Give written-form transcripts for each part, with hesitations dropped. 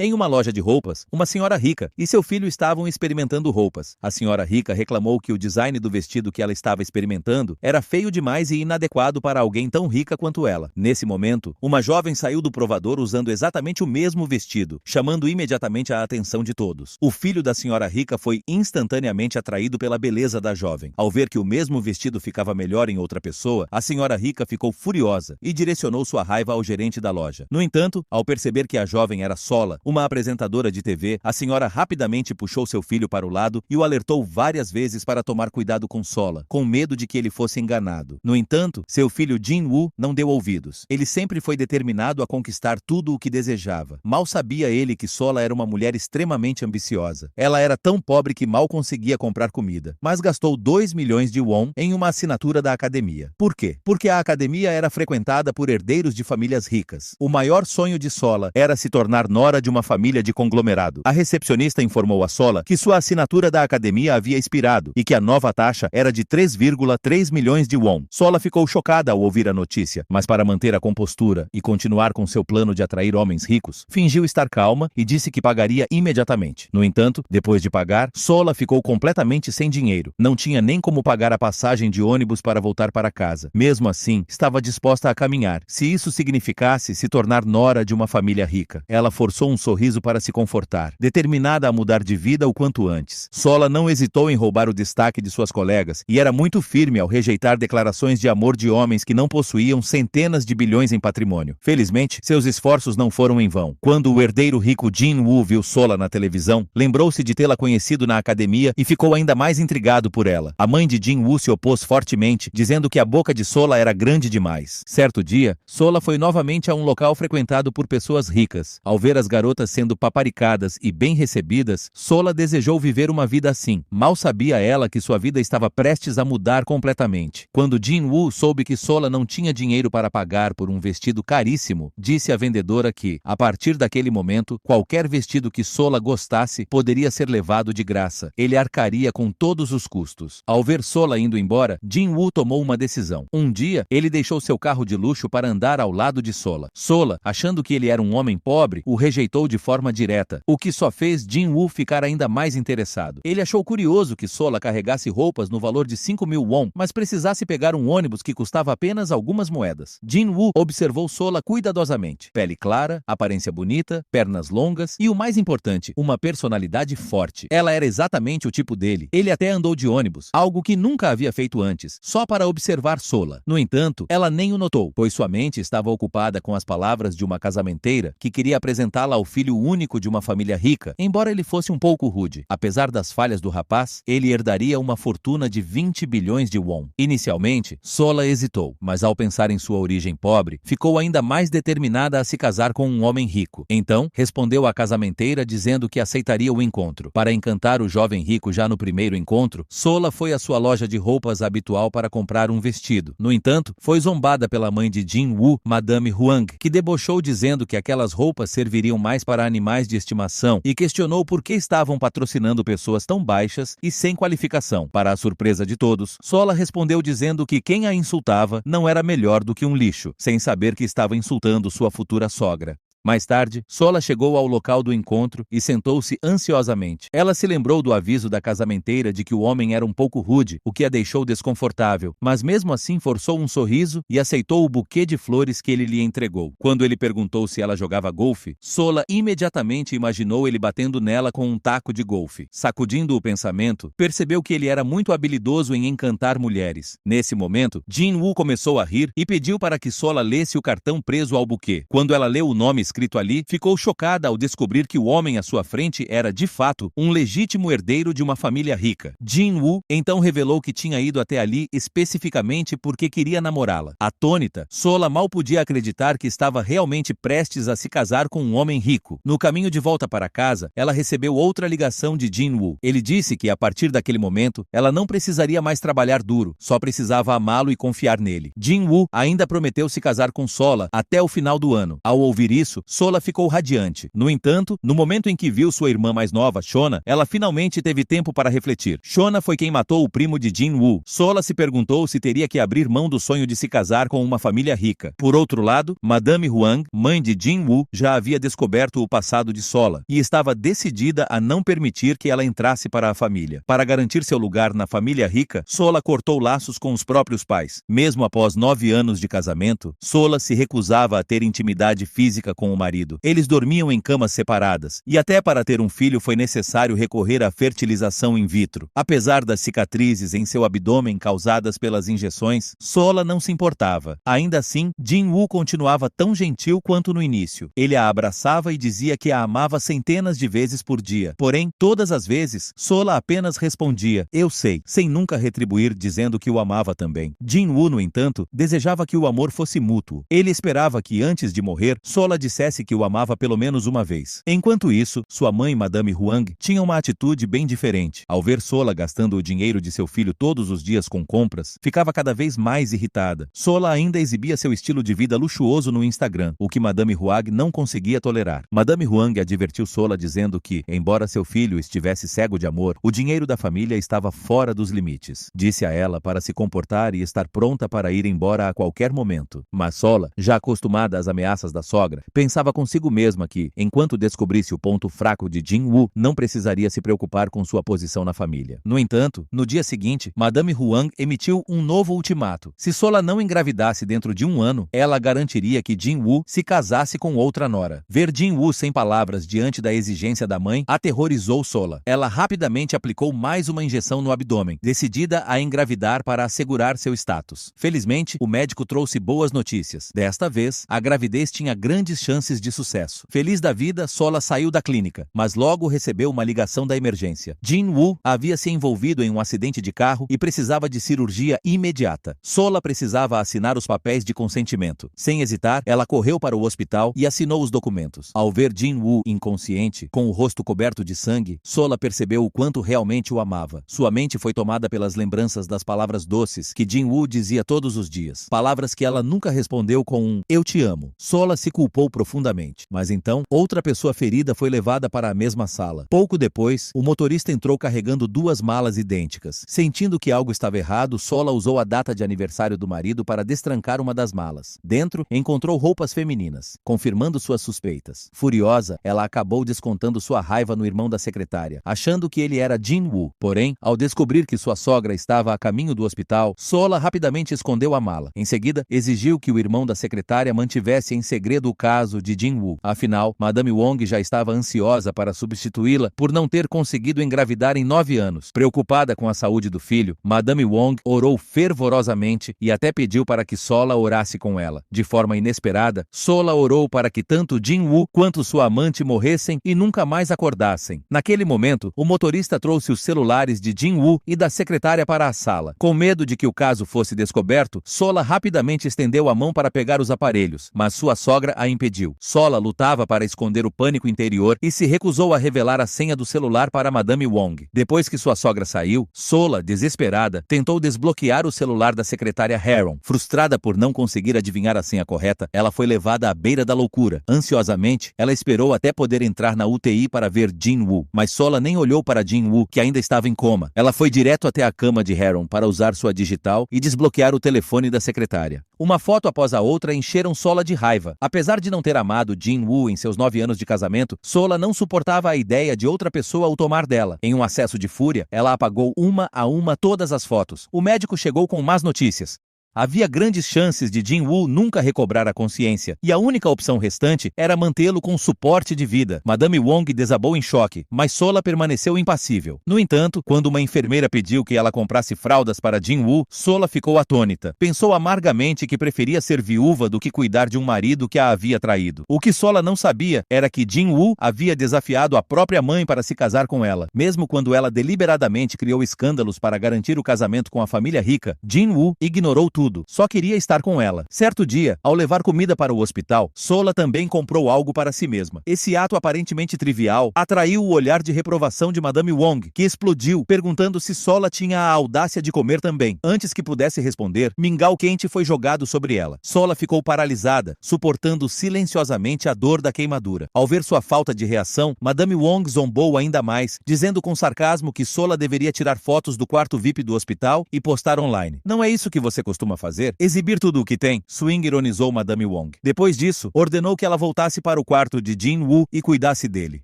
Em uma loja de roupas, uma senhora rica e seu filho estavam experimentando roupas. A senhora rica reclamou que o design do vestido que ela estava experimentando era feio demais e inadequado para alguém tão rica quanto ela. Nesse momento, uma jovem saiu do provador usando exatamente o mesmo vestido, chamando imediatamente a atenção de todos. O filho da senhora rica foi instantaneamente atraído pela beleza da jovem. Ao ver que o mesmo vestido ficava melhor em outra pessoa, a senhora rica ficou furiosa e direcionou sua raiva ao gerente da loja. No entanto, ao perceber que a jovem era Sola, uma apresentadora de TV, a senhora rapidamente puxou seu filho para o lado e o alertou várias vezes para tomar cuidado com Sola, com medo de que ele fosse enganado. No entanto, seu filho Jin-woo não deu ouvidos. Ele sempre foi determinado a conquistar tudo o que desejava. Mal sabia ele que Sola era uma mulher extremamente ambiciosa. Ela era tão pobre que mal conseguia comprar comida, mas gastou 2 milhões de won em uma assinatura da academia. Por quê? Porque a academia era frequentada por herdeiros de famílias ricas. O maior sonho de Sola era se tornar nora de uma família de conglomerado. A recepcionista informou a Sola que sua assinatura da academia havia expirado e que a nova taxa era de 3,3 milhões de won. Sola ficou chocada ao ouvir a notícia, mas para manter a compostura e continuar com seu plano de atrair homens ricos, fingiu estar calma e disse que pagaria imediatamente. No entanto, depois de pagar, Sola ficou completamente sem dinheiro. Não tinha nem como pagar a passagem de ônibus para voltar para casa. Mesmo assim, estava disposta a caminhar, se isso significasse se tornar nora de uma família rica. Ela forçou um sorriso para se confortar, determinada a mudar de vida o quanto antes. Sola não hesitou em roubar o destaque de suas colegas e era muito firme ao rejeitar declarações de amor de homens que não possuíam centenas de bilhões em patrimônio. Felizmente, seus esforços não foram em vão. Quando o herdeiro rico Jin-woo viu Sola na televisão, lembrou-se de tê-la conhecido na academia e ficou ainda mais intrigado por ela. A mãe de Jin-woo se opôs fortemente, dizendo que a boca de Sola era grande demais. Certo dia, Sola foi novamente a um local frequentado por pessoas ricas. Ao ver as garotas sendo paparicadas e bem recebidas, Sola desejou viver uma vida assim. Mal sabia ela que sua vida estava prestes a mudar completamente. Quando Jin-woo soube que Sola não tinha dinheiro para pagar por um vestido caríssimo, disse à vendedora que, a partir daquele momento, qualquer vestido que Sola gostasse poderia ser levado de graça. Ele arcaria com todos os custos. Ao ver Sola indo embora, Jin-woo tomou uma decisão. Um dia, ele deixou seu carro de luxo para andar ao lado de Sola. Sola, achando que ele era um homem pobre, o rejeitou de forma direta, o que só fez Jin-woo ficar ainda mais interessado. Ele achou curioso que Sola carregasse roupas no valor de 5.000 won, mas precisasse pegar um ônibus que custava apenas algumas moedas. Jin-woo observou Sola cuidadosamente. Pele clara, aparência bonita, pernas longas e, o mais importante, uma personalidade forte. Ela era exatamente o tipo dele. Ele até andou de ônibus, algo que nunca havia feito antes, só para observar Sola. No entanto, ela nem o notou, pois sua mente estava ocupada com as palavras de uma casamenteira que queria apresentá-la ao filho único de uma família rica, embora ele fosse um pouco rude. Apesar das falhas do rapaz, ele herdaria uma fortuna de 20 bilhões de won. Inicialmente, Sola hesitou, mas ao pensar em sua origem pobre, ficou ainda mais determinada a se casar com um homem rico. Então, respondeu à casamenteira dizendo que aceitaria o encontro. Para encantar o jovem rico já no primeiro encontro, Sola foi à sua loja de roupas habitual para comprar um vestido. No entanto, foi zombada pela mãe de Jin-woo, Madame Huang, que debochou dizendo que aquelas roupas serviriam mais para animais de estimação e questionou por que estavam patrocinando pessoas tão baixas e sem qualificação. Para a surpresa de todos, Sola respondeu dizendo que quem a insultava não era melhor do que um lixo, sem saber que estava insultando sua futura sogra. Mais tarde, Sola chegou ao local do encontro e sentou-se ansiosamente. Ela se lembrou do aviso da casamenteira de que o homem era um pouco rude, o que a deixou desconfortável, mas mesmo assim forçou um sorriso e aceitou o buquê de flores que ele lhe entregou. Quando ele perguntou se ela jogava golfe, Sola imediatamente imaginou ele batendo nela com um taco de golfe. Sacudindo o pensamento, percebeu que ele era muito habilidoso em encantar mulheres. Nesse momento, Jin-woo começou a rir e pediu para que Sola lesse o cartão preso ao buquê. Quando ela leu o nome escrito ali, ficou chocada ao descobrir que o homem à sua frente era, de fato, um legítimo herdeiro de uma família rica. Jin-woo então revelou que tinha ido até ali especificamente porque queria namorá-la. Atônita, Sola mal podia acreditar que estava realmente prestes a se casar com um homem rico. No caminho de volta para casa, ela recebeu outra ligação de Jin-woo. Ele disse que, a partir daquele momento, ela não precisaria mais trabalhar duro, só precisava amá-lo e confiar nele. Jin-woo ainda prometeu se casar com Sola até o final do ano. Ao ouvir isso, isso, Sola ficou radiante. No entanto, no momento em que viu sua irmã mais nova, Shona, ela finalmente teve tempo para refletir. Shona foi quem matou o primo de Jin-woo. Sola se perguntou se teria que abrir mão do sonho de se casar com uma família rica. Por outro lado, Madame Huang, mãe de Jin-woo, já havia descoberto o passado de Sola e estava decidida a não permitir que ela entrasse para a família. Para garantir seu lugar na família rica, Sola cortou laços com os próprios pais. Mesmo após 9 anos de casamento, Sola se recusava a ter intimidade física com o marido. Eles dormiam em camas separadas, e até para ter um filho foi necessário recorrer à fertilização in vitro. Apesar das cicatrizes em seu abdômen causadas pelas injeções, Sola não se importava. Ainda assim, Jin-woo continuava tão gentil quanto no início. Ele a abraçava e dizia que a amava centenas de vezes por dia. Porém, todas as vezes, Sola apenas respondia, "Eu sei", sem nunca retribuir dizendo que o amava também. Jin-woo, no entanto, desejava que o amor fosse mútuo. Ele esperava que, antes de morrer, Sola dissesse que o amava pelo menos uma vez. Enquanto isso, sua mãe, Madame Huang, tinha uma atitude bem diferente. Ao ver Sola gastando o dinheiro de seu filho todos os dias com compras, ficava cada vez mais irritada. Sola ainda exibia seu estilo de vida luxuoso no Instagram, o que Madame Huang não conseguia tolerar. Madame Huang advertiu Sola dizendo que, embora seu filho estivesse cego de amor, o dinheiro da família estava fora dos limites. Disse a ela para se comportar e estar pronta para ir embora a qualquer momento. Mas Sola, já acostumada às ameaças da sogra, pensava consigo mesma que, enquanto descobrisse o ponto fraco de Jin-woo, não precisaria se preocupar com sua posição na família. No entanto, no dia seguinte, Madame Huang emitiu um novo ultimato. Se Sola não engravidasse dentro de 1 ano, ela garantiria que Jin-woo se casasse com outra nora. Ver Jin-woo sem palavras diante da exigência da mãe aterrorizou Sola. Ela rapidamente aplicou mais uma injeção no abdômen, decidida a engravidar para assegurar seu status. Felizmente, o médico trouxe boas notícias. Desta vez, a gravidez tinha grandes chances de sucesso. Feliz da vida, Sola saiu da clínica, mas logo recebeu uma ligação da emergência. Jin-woo havia se envolvido em um acidente de carro e precisava de cirurgia imediata. Sola precisava assinar os papéis de consentimento. Sem hesitar, ela correu para o hospital e assinou os documentos. Ao ver Jin-woo inconsciente, com o rosto coberto de sangue, Sola percebeu o quanto realmente o amava. Sua mente foi tomada pelas lembranças das palavras doces que Jin-woo dizia todos os dias. Palavras que ela nunca respondeu com um "eu te amo". Sola se culpou profundamente. Mas então, outra pessoa ferida foi levada para a mesma sala. Pouco depois, o motorista entrou carregando 2 malas idênticas. Sentindo que algo estava errado, Sola usou a data de aniversário do marido para destrancar uma das malas. Dentro, encontrou roupas femininas, confirmando suas suspeitas. Furiosa, ela acabou descontando sua raiva no irmão da secretária, achando que ele era Jin-woo. Porém, ao descobrir que sua sogra estava a caminho do hospital, Sola rapidamente escondeu a mala. Em seguida, exigiu que o irmão da secretária mantivesse em segredo o caso de Jin-woo. Afinal, Madame Wong já estava ansiosa para substituí-la por não ter conseguido engravidar em 9 anos. Preocupada com a saúde do filho, Madame Wong orou fervorosamente e até pediu para que Sola orasse com ela. De forma inesperada, Sola orou para que tanto Jin-woo quanto sua amante morressem e nunca mais acordassem. Naquele momento, o motorista trouxe os celulares de Jin-woo e da secretária para a sala. Com medo de que o caso fosse descoberto, Sola rapidamente estendeu a mão para pegar os aparelhos, mas sua sogra a impediu. Sola lutava para esconder o pânico interior e se recusou a revelar a senha do celular para Madame Wong. Depois que sua sogra saiu, Sola, desesperada, tentou desbloquear o celular da secretária Heron. Frustrada por não conseguir adivinhar a senha correta, ela foi levada à beira da loucura. Ansiosamente, ela esperou até poder entrar na UTI para ver Jin-woo, mas Sola nem olhou para Jin-woo, que ainda estava em coma. Ela foi direto até a cama de Heron para usar sua digital e desbloquear o telefone da secretária. Uma foto após a outra encheram Sola de raiva. Apesar de não ter amado Jin-woo em seus 9 anos de casamento, Sola não suportava a ideia de outra pessoa o tomar dela. Em um acesso de fúria, ela apagou uma a uma todas as fotos. O médico chegou com más notícias. Havia grandes chances de Jin-woo nunca recobrar a consciência, e a única opção restante era mantê-lo com suporte de vida. Madame Wong desabou em choque, mas Sola permaneceu impassível. No entanto, quando uma enfermeira pediu que ela comprasse fraldas para Jin-woo, Sola ficou atônita. Pensou amargamente que preferia ser viúva do que cuidar de um marido que a havia traído. O que Sola não sabia era que Jin-woo havia desafiado a própria mãe para se casar com ela. Mesmo quando ela deliberadamente criou escândalos para garantir o casamento com a família rica, Jin-woo ignorou tudo tudo, só queria estar com ela. Certo dia, ao levar comida para o hospital, Sola também comprou algo para si mesma. Esse ato aparentemente trivial atraiu o olhar de reprovação de Madame Wong, que explodiu, perguntando se Sola tinha a audácia de comer também. Antes que pudesse responder, mingau quente foi jogado sobre ela. Sola ficou paralisada, suportando silenciosamente a dor da queimadura. Ao ver sua falta de reação, Madame Wong zombou ainda mais, dizendo com sarcasmo que Sola deveria tirar fotos do quarto VIP do hospital e postar online. Não é isso que você costuma fazer? Exibir tudo o que tem? Swing ironizou Madame Wong. Depois disso, ordenou que ela voltasse para o quarto de Jin-Woo e cuidasse dele.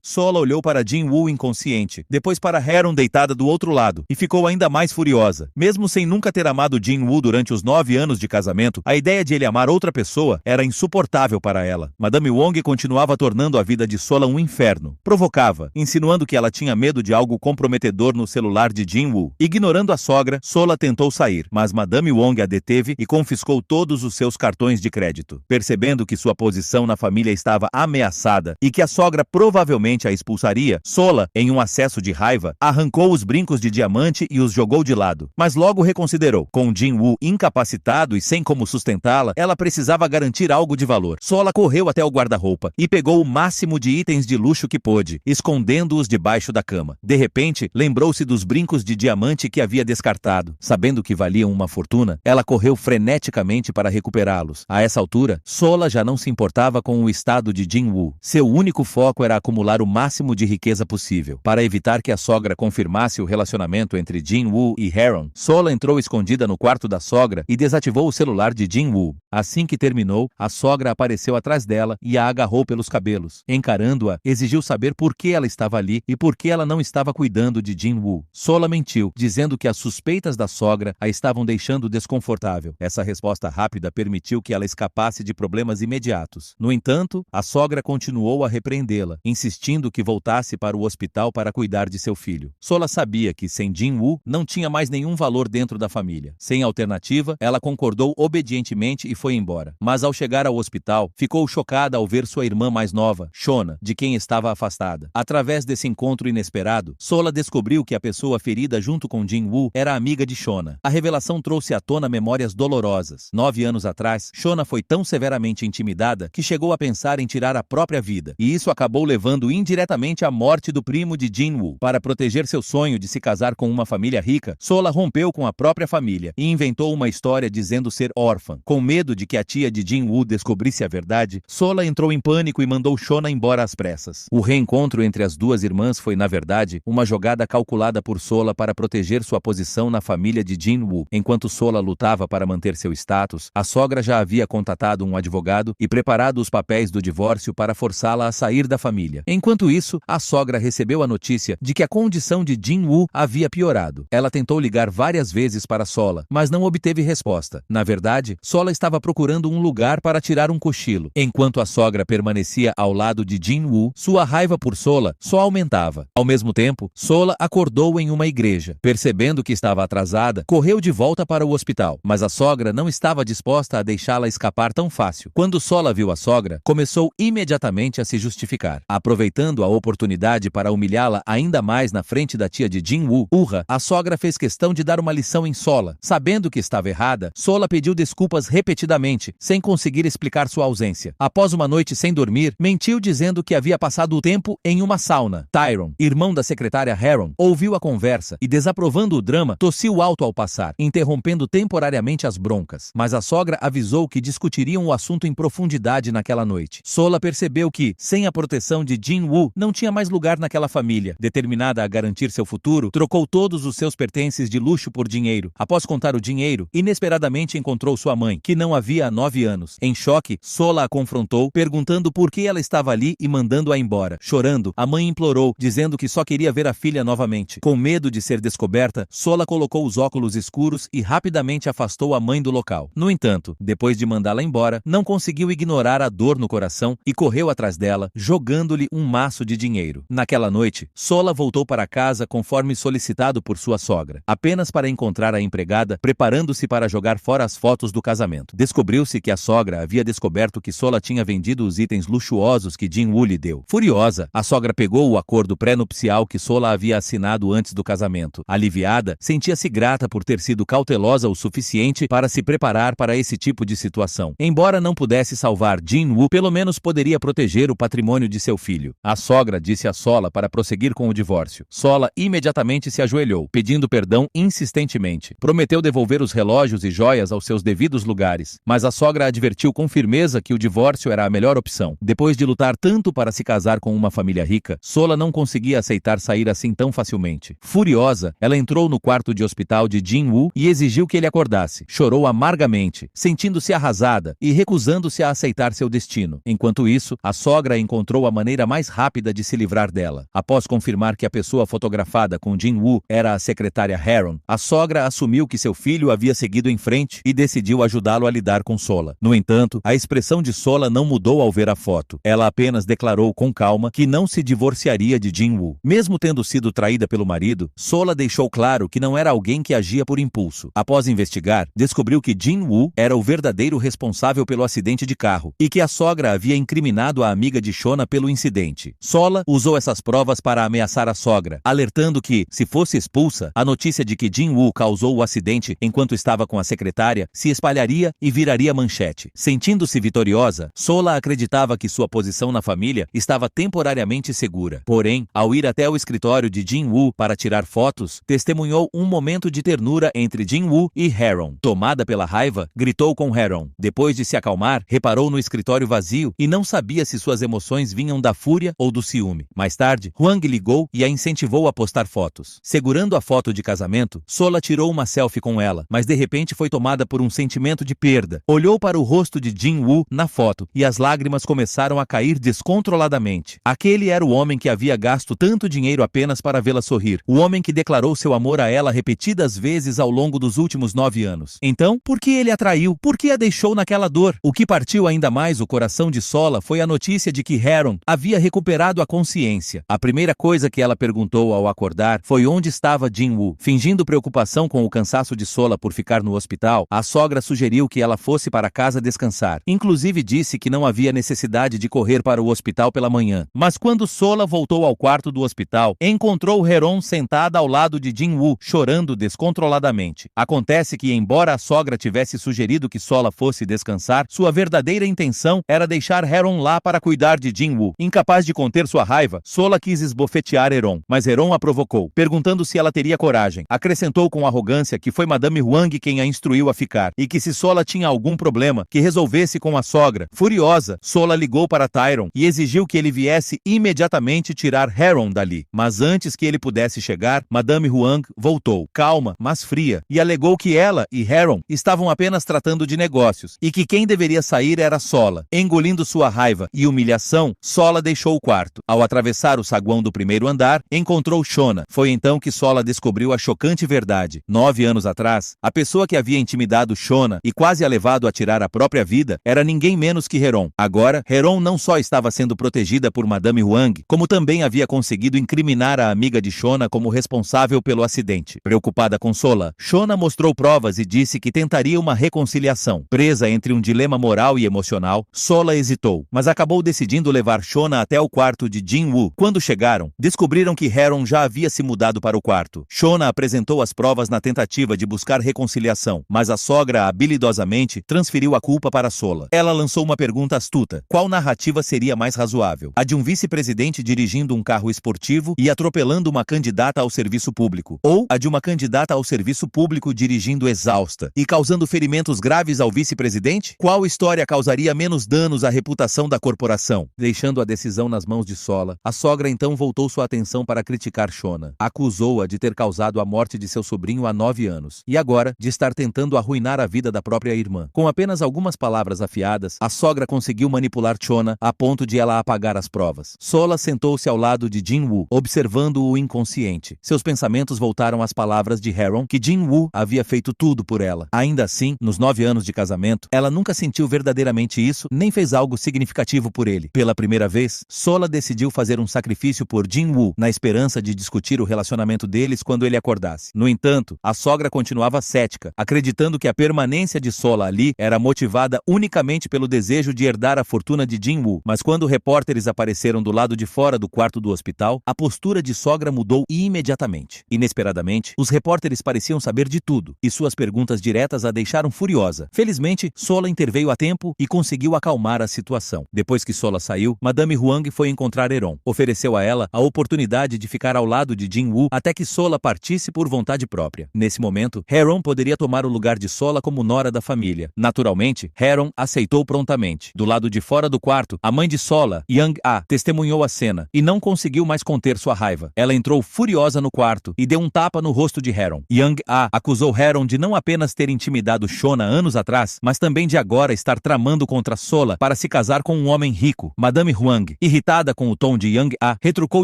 Sola olhou para Jin-Woo inconsciente, depois para Heron deitada do outro lado, e ficou ainda mais furiosa. Mesmo sem nunca ter amado Jin-Woo durante os 9 anos de casamento, a ideia de ele amar outra pessoa era insuportável para ela. Madame Wong continuava tornando a vida de Sola um inferno. Provocava, insinuando que ela tinha medo de algo comprometedor no celular de Jin-Woo. Ignorando a sogra, Sola tentou sair, mas Madame Wong a deteve e confiscou todos os seus cartões de crédito. Percebendo que sua posição na família estava ameaçada e que a sogra provavelmente a expulsaria, Sola, em um acesso de raiva, arrancou os brincos de diamante e os jogou de lado. Mas logo reconsiderou. Com Jin-Woo incapacitado e sem como sustentá-la, ela precisava garantir algo de valor. Sola correu até o guarda-roupa e pegou o máximo de itens de luxo que pôde, escondendo-os debaixo da cama. De repente, lembrou-se dos brincos de diamante que havia descartado. Sabendo que valiam uma fortuna, ela correu freneticamente para recuperá-los. A essa altura, Sola já não se importava com o estado de Jin-Woo. Seu único foco era acumular o máximo de riqueza possível. Para evitar que a sogra confirmasse o relacionamento entre Jin-Woo e Heron, Sola entrou escondida no quarto da sogra e desativou o celular de Jin-Woo. Assim que terminou, a sogra apareceu atrás dela e a agarrou pelos cabelos. Encarando-a, exigiu saber por que ela estava ali e por que ela não estava cuidando de Jin-Woo. Sola mentiu, dizendo que as suspeitas da sogra a estavam deixando desconfortável. Essa resposta rápida permitiu que ela escapasse de problemas imediatos. No entanto, a sogra continuou a repreendê-la, insistindo que voltasse para o hospital para cuidar de seu filho. Sola sabia que, sem Jin-Woo, não tinha mais nenhum valor dentro da família. Sem alternativa, ela concordou obedientemente e foi embora. Mas ao chegar ao hospital, ficou chocada ao ver sua irmã mais nova, Shona, de quem estava afastada. Através desse encontro inesperado, Sola descobriu que a pessoa ferida junto com Jin-Woo era amiga de Shona. A revelação trouxe à tona memórias dolorosas. 9 anos atrás, Shona foi tão severamente intimidada que chegou a pensar em tirar a própria vida, e isso acabou levando indiretamente à morte do primo de Jin-Woo. Para proteger seu sonho de se casar com uma família rica, Sola rompeu com a própria família e inventou uma história dizendo ser órfã. Com medo de que a tia de Jin-Woo descobrisse a verdade, Sola entrou em pânico e mandou Shona embora às pressas. O reencontro entre as duas irmãs foi, na verdade, uma jogada calculada por Sola para proteger sua posição na família de Jin-Woo. Enquanto Sola lutava para manter seu status, a sogra já havia contatado um advogado e preparado os papéis do divórcio para forçá-la a sair da família. Enquanto isso, a sogra recebeu a notícia de que a condição de Jin-Woo havia piorado. Ela tentou ligar várias vezes para Sola, mas não obteve resposta. Na verdade, Sola estava procurando um lugar para tirar um cochilo. Enquanto a sogra permanecia ao lado de Jin-Woo, sua raiva por Sola só aumentava. Ao mesmo tempo, Sola acordou em uma igreja. Percebendo que estava atrasada, correu de volta para o hospital, mas a sogra não estava disposta a deixá-la escapar tão fácil. Quando Sola viu a sogra, começou imediatamente a se justificar. Aproveitando a oportunidade para humilhá-la ainda mais na frente da tia de Jin-Woo, Urra, a sogra fez questão de dar uma lição em Sola. Sabendo que estava errada, Sola pediu desculpas repetidamente, sem conseguir explicar sua ausência. Após uma noite sem dormir, mentiu dizendo que havia passado o tempo em uma sauna. Tyron, irmão da secretária Heron, ouviu a conversa e, desaprovando o drama, tossiu alto ao passar, interrompendo temporariamente as broncas. Mas a sogra avisou que discutiriam o assunto em profundidade naquela noite. Sola percebeu que, sem a proteção de Jin-Woo, não tinha mais lugar naquela família. Determinada a garantir seu futuro, trocou todos os seus pertences de luxo por dinheiro. Após contar o dinheiro, inesperadamente encontrou sua mãe, que não havia há 9 anos. Em choque, Sola a confrontou, perguntando por que ela estava ali e mandando-a embora. Chorando, a mãe implorou, dizendo que só queria ver a filha novamente. Com medo de ser descoberta, Sola colocou os óculos escuros e rapidamente afastou a mãe do local. No entanto, depois de mandá-la embora, não conseguiu ignorar a dor no coração e correu atrás dela, jogando-lhe um maço de dinheiro. Naquela noite, Sola voltou para casa conforme solicitado por sua sogra, apenas para encontrar a empregada preparando-se para jogar fora as fotos do casamento. Descobriu-se que a sogra havia descoberto que Sola tinha vendido os itens luxuosos que Jin-Woo lhe deu. Furiosa, a sogra pegou o acordo pré-nupcial que Sola havia assinado antes do casamento. Aliviada, sentia-se grata por ter sido cautelosa o suficiente suficiente para se preparar para esse tipo de situação. Embora não pudesse salvar Jin-woo, pelo menos poderia proteger o patrimônio de seu filho. A sogra disse a Sola para prosseguir com o divórcio. Sola imediatamente se ajoelhou, pedindo perdão insistentemente. Prometeu devolver os relógios e joias aos seus devidos lugares, mas a sogra advertiu com firmeza que o divórcio era a melhor opção. Depois de lutar tanto para se casar com uma família rica, Sola não conseguia aceitar sair assim tão facilmente. Furiosa, ela entrou no quarto de hospital de Jin-woo e exigiu que ele acordasse. Chorou amargamente, sentindo-se arrasada e recusando-se a aceitar seu destino. Enquanto isso, a sogra encontrou a maneira mais rápida de se livrar dela. Após confirmar que a pessoa fotografada com Jin-woo era a secretária Haron, a sogra assumiu que seu filho havia seguido em frente e decidiu ajudá-lo a lidar com Sola. No entanto, a expressão de Sola não mudou ao ver a foto. Ela apenas declarou com calma que não se divorciaria de Jin-woo. Mesmo tendo sido traída pelo marido, Sola deixou claro que não era alguém que agia por impulso. Após investigar, descobriu que Jin-woo era o verdadeiro responsável pelo acidente de carro e que a sogra havia incriminado a amiga de Shona pelo incidente. Sola usou essas provas para ameaçar a sogra, alertando que, se fosse expulsa, a notícia de que Jin-woo causou o acidente enquanto estava com a secretária se espalharia e viraria manchete. Sentindo-se vitoriosa, Sola acreditava que sua posição na família estava temporariamente segura. Porém, ao ir até o escritório de Jin-woo para tirar fotos, testemunhou um momento de ternura entre Jin-woo e Haron. Tomada pela raiva, gritou com Haron. Depois de se acalmar, reparou no escritório vazio e não sabia se suas emoções vinham da fúria ou do ciúme. Mais tarde, Hwang ligou e a incentivou a postar fotos. Segurando a foto de casamento, Sola tirou uma selfie com ela, mas de repente foi tomada por um sentimento de perda. Olhou para o rosto de Jin-woo na foto e as lágrimas começaram a cair descontroladamente. Aquele era o homem que havia gasto tanto dinheiro apenas para vê-la sorrir. O homem que declarou seu amor a ela repetidas vezes ao longo dos últimos 9 anos. Então, por que ele a traiu? Por que a deixou naquela dor? O que partiu ainda mais o coração de Sola foi a notícia de que Haron havia recuperado a consciência. A primeira coisa que ela perguntou ao acordar foi onde estava Jin-woo. Fingindo preocupação com o cansaço de Sola por ficar no hospital, a sogra sugeriu que ela fosse para casa descansar. Inclusive disse que não havia necessidade de correr para o hospital pela manhã. Mas quando Sola voltou ao quarto do hospital, encontrou Haron sentada ao lado de Jin-woo, chorando descontroladamente. Acontece que, embora a sogra tivesse sugerido que Sola fosse descansar, sua verdadeira intenção era deixar Haron lá para cuidar de Jin-woo. Incapaz de conter sua raiva, Sola quis esbofetear Haron, mas Haron a provocou, perguntando se ela teria coragem. Acrescentou com arrogância que foi Madame Hwang quem a instruiu a ficar, e que se Sola tinha algum problema, que resolvesse com a sogra. Furiosa, Sola ligou para Tyron e exigiu que ele viesse imediatamente tirar Haron dali. Mas antes que ele pudesse chegar, Madame Hwang voltou, calma, mas fria, e alegou que ela e Haron estavam apenas tratando de negócios, e que quem deveria sair era Sola. Engolindo sua raiva e humilhação, Sola deixou o quarto. Ao atravessar o saguão do primeiro andar, encontrou Shona. Foi então que Sola descobriu a chocante verdade. 9 anos atrás, a pessoa que havia intimidado Shona e quase a levado a tirar a própria vida era ninguém menos que Haron. Agora, Haron não só estava sendo protegida por Madame Hwang, como também havia conseguido incriminar a amiga de Shona como responsável pelo acidente. Preocupada com Sola, Shona mostrou provas e disse que tentaria uma reconciliação. Presa entre um dilema moral e emocional, Sola hesitou, mas acabou decidindo levar Shona até o quarto de Jin-woo. Quando chegaram, descobriram que Haron já havia se mudado para o quarto. Shona apresentou as provas na tentativa de buscar reconciliação, mas a sogra habilidosamente transferiu a culpa para Sola. Ela lançou uma pergunta astuta: qual narrativa seria mais razoável? A de um vice-presidente dirigindo um carro esportivo e atropelando uma candidata ao serviço público, ou a de uma candidata ao serviço público dirigindo exausta e causando ferimentos graves ao vice-presidente? Qual história causaria menos danos à reputação da corporação? Deixando a decisão nas mãos de Sola, a sogra então voltou sua atenção para criticar Shona. Acusou-a de ter causado a morte de seu sobrinho há 9 anos e agora de estar tentando arruinar a vida da própria irmã. Com apenas algumas palavras afiadas, a sogra conseguiu manipular Shona a ponto de ela apagar as provas. Sola sentou-se ao lado de Jin-woo, observando-o inconsciente. Seus pensamentos voltaram às palavras de Haron, que Jin-woo havia feito tudo por ela. Ainda assim, nos 9 anos de casamento, ela nunca sentiu verdadeiramente isso, nem fez algo significativo por ele. Pela primeira vez, Sola decidiu fazer um sacrifício por Jin-woo, na esperança de discutir o relacionamento deles quando ele acordasse. No entanto, a sogra continuava cética, acreditando que a permanência de Sola ali era motivada unicamente pelo desejo de herdar a fortuna de Jin-woo. Mas quando repórteres apareceram do lado de fora do quarto do hospital, a postura de sogra mudou imediatamente. Inesperadamente, os repórteres pareciam saber de tudo, e suas perguntas perguntas diretas a deixaram furiosa. Felizmente, Sola interveio a tempo e conseguiu acalmar a situação. Depois que Sola saiu, Madame Huang foi encontrar Heron. Ofereceu a ela a oportunidade de ficar ao lado de Jin-Woo até que Sola partisse por vontade própria. Nesse momento, Heron poderia tomar o lugar de Sola como nora da família. Naturalmente, Heron aceitou prontamente. Do lado de fora do quarto, a mãe de Sola, Yang-A, testemunhou a cena e não conseguiu mais conter sua raiva. Ela entrou furiosa no quarto e deu um tapa no rosto de Heron. Yang-A acusou Heron de não apenas ter intimidado Shona anos atrás, mas também de agora estar tramando contra Sola para se casar com um homem rico. Madame Huang, irritada com o tom de Yang-A, retrucou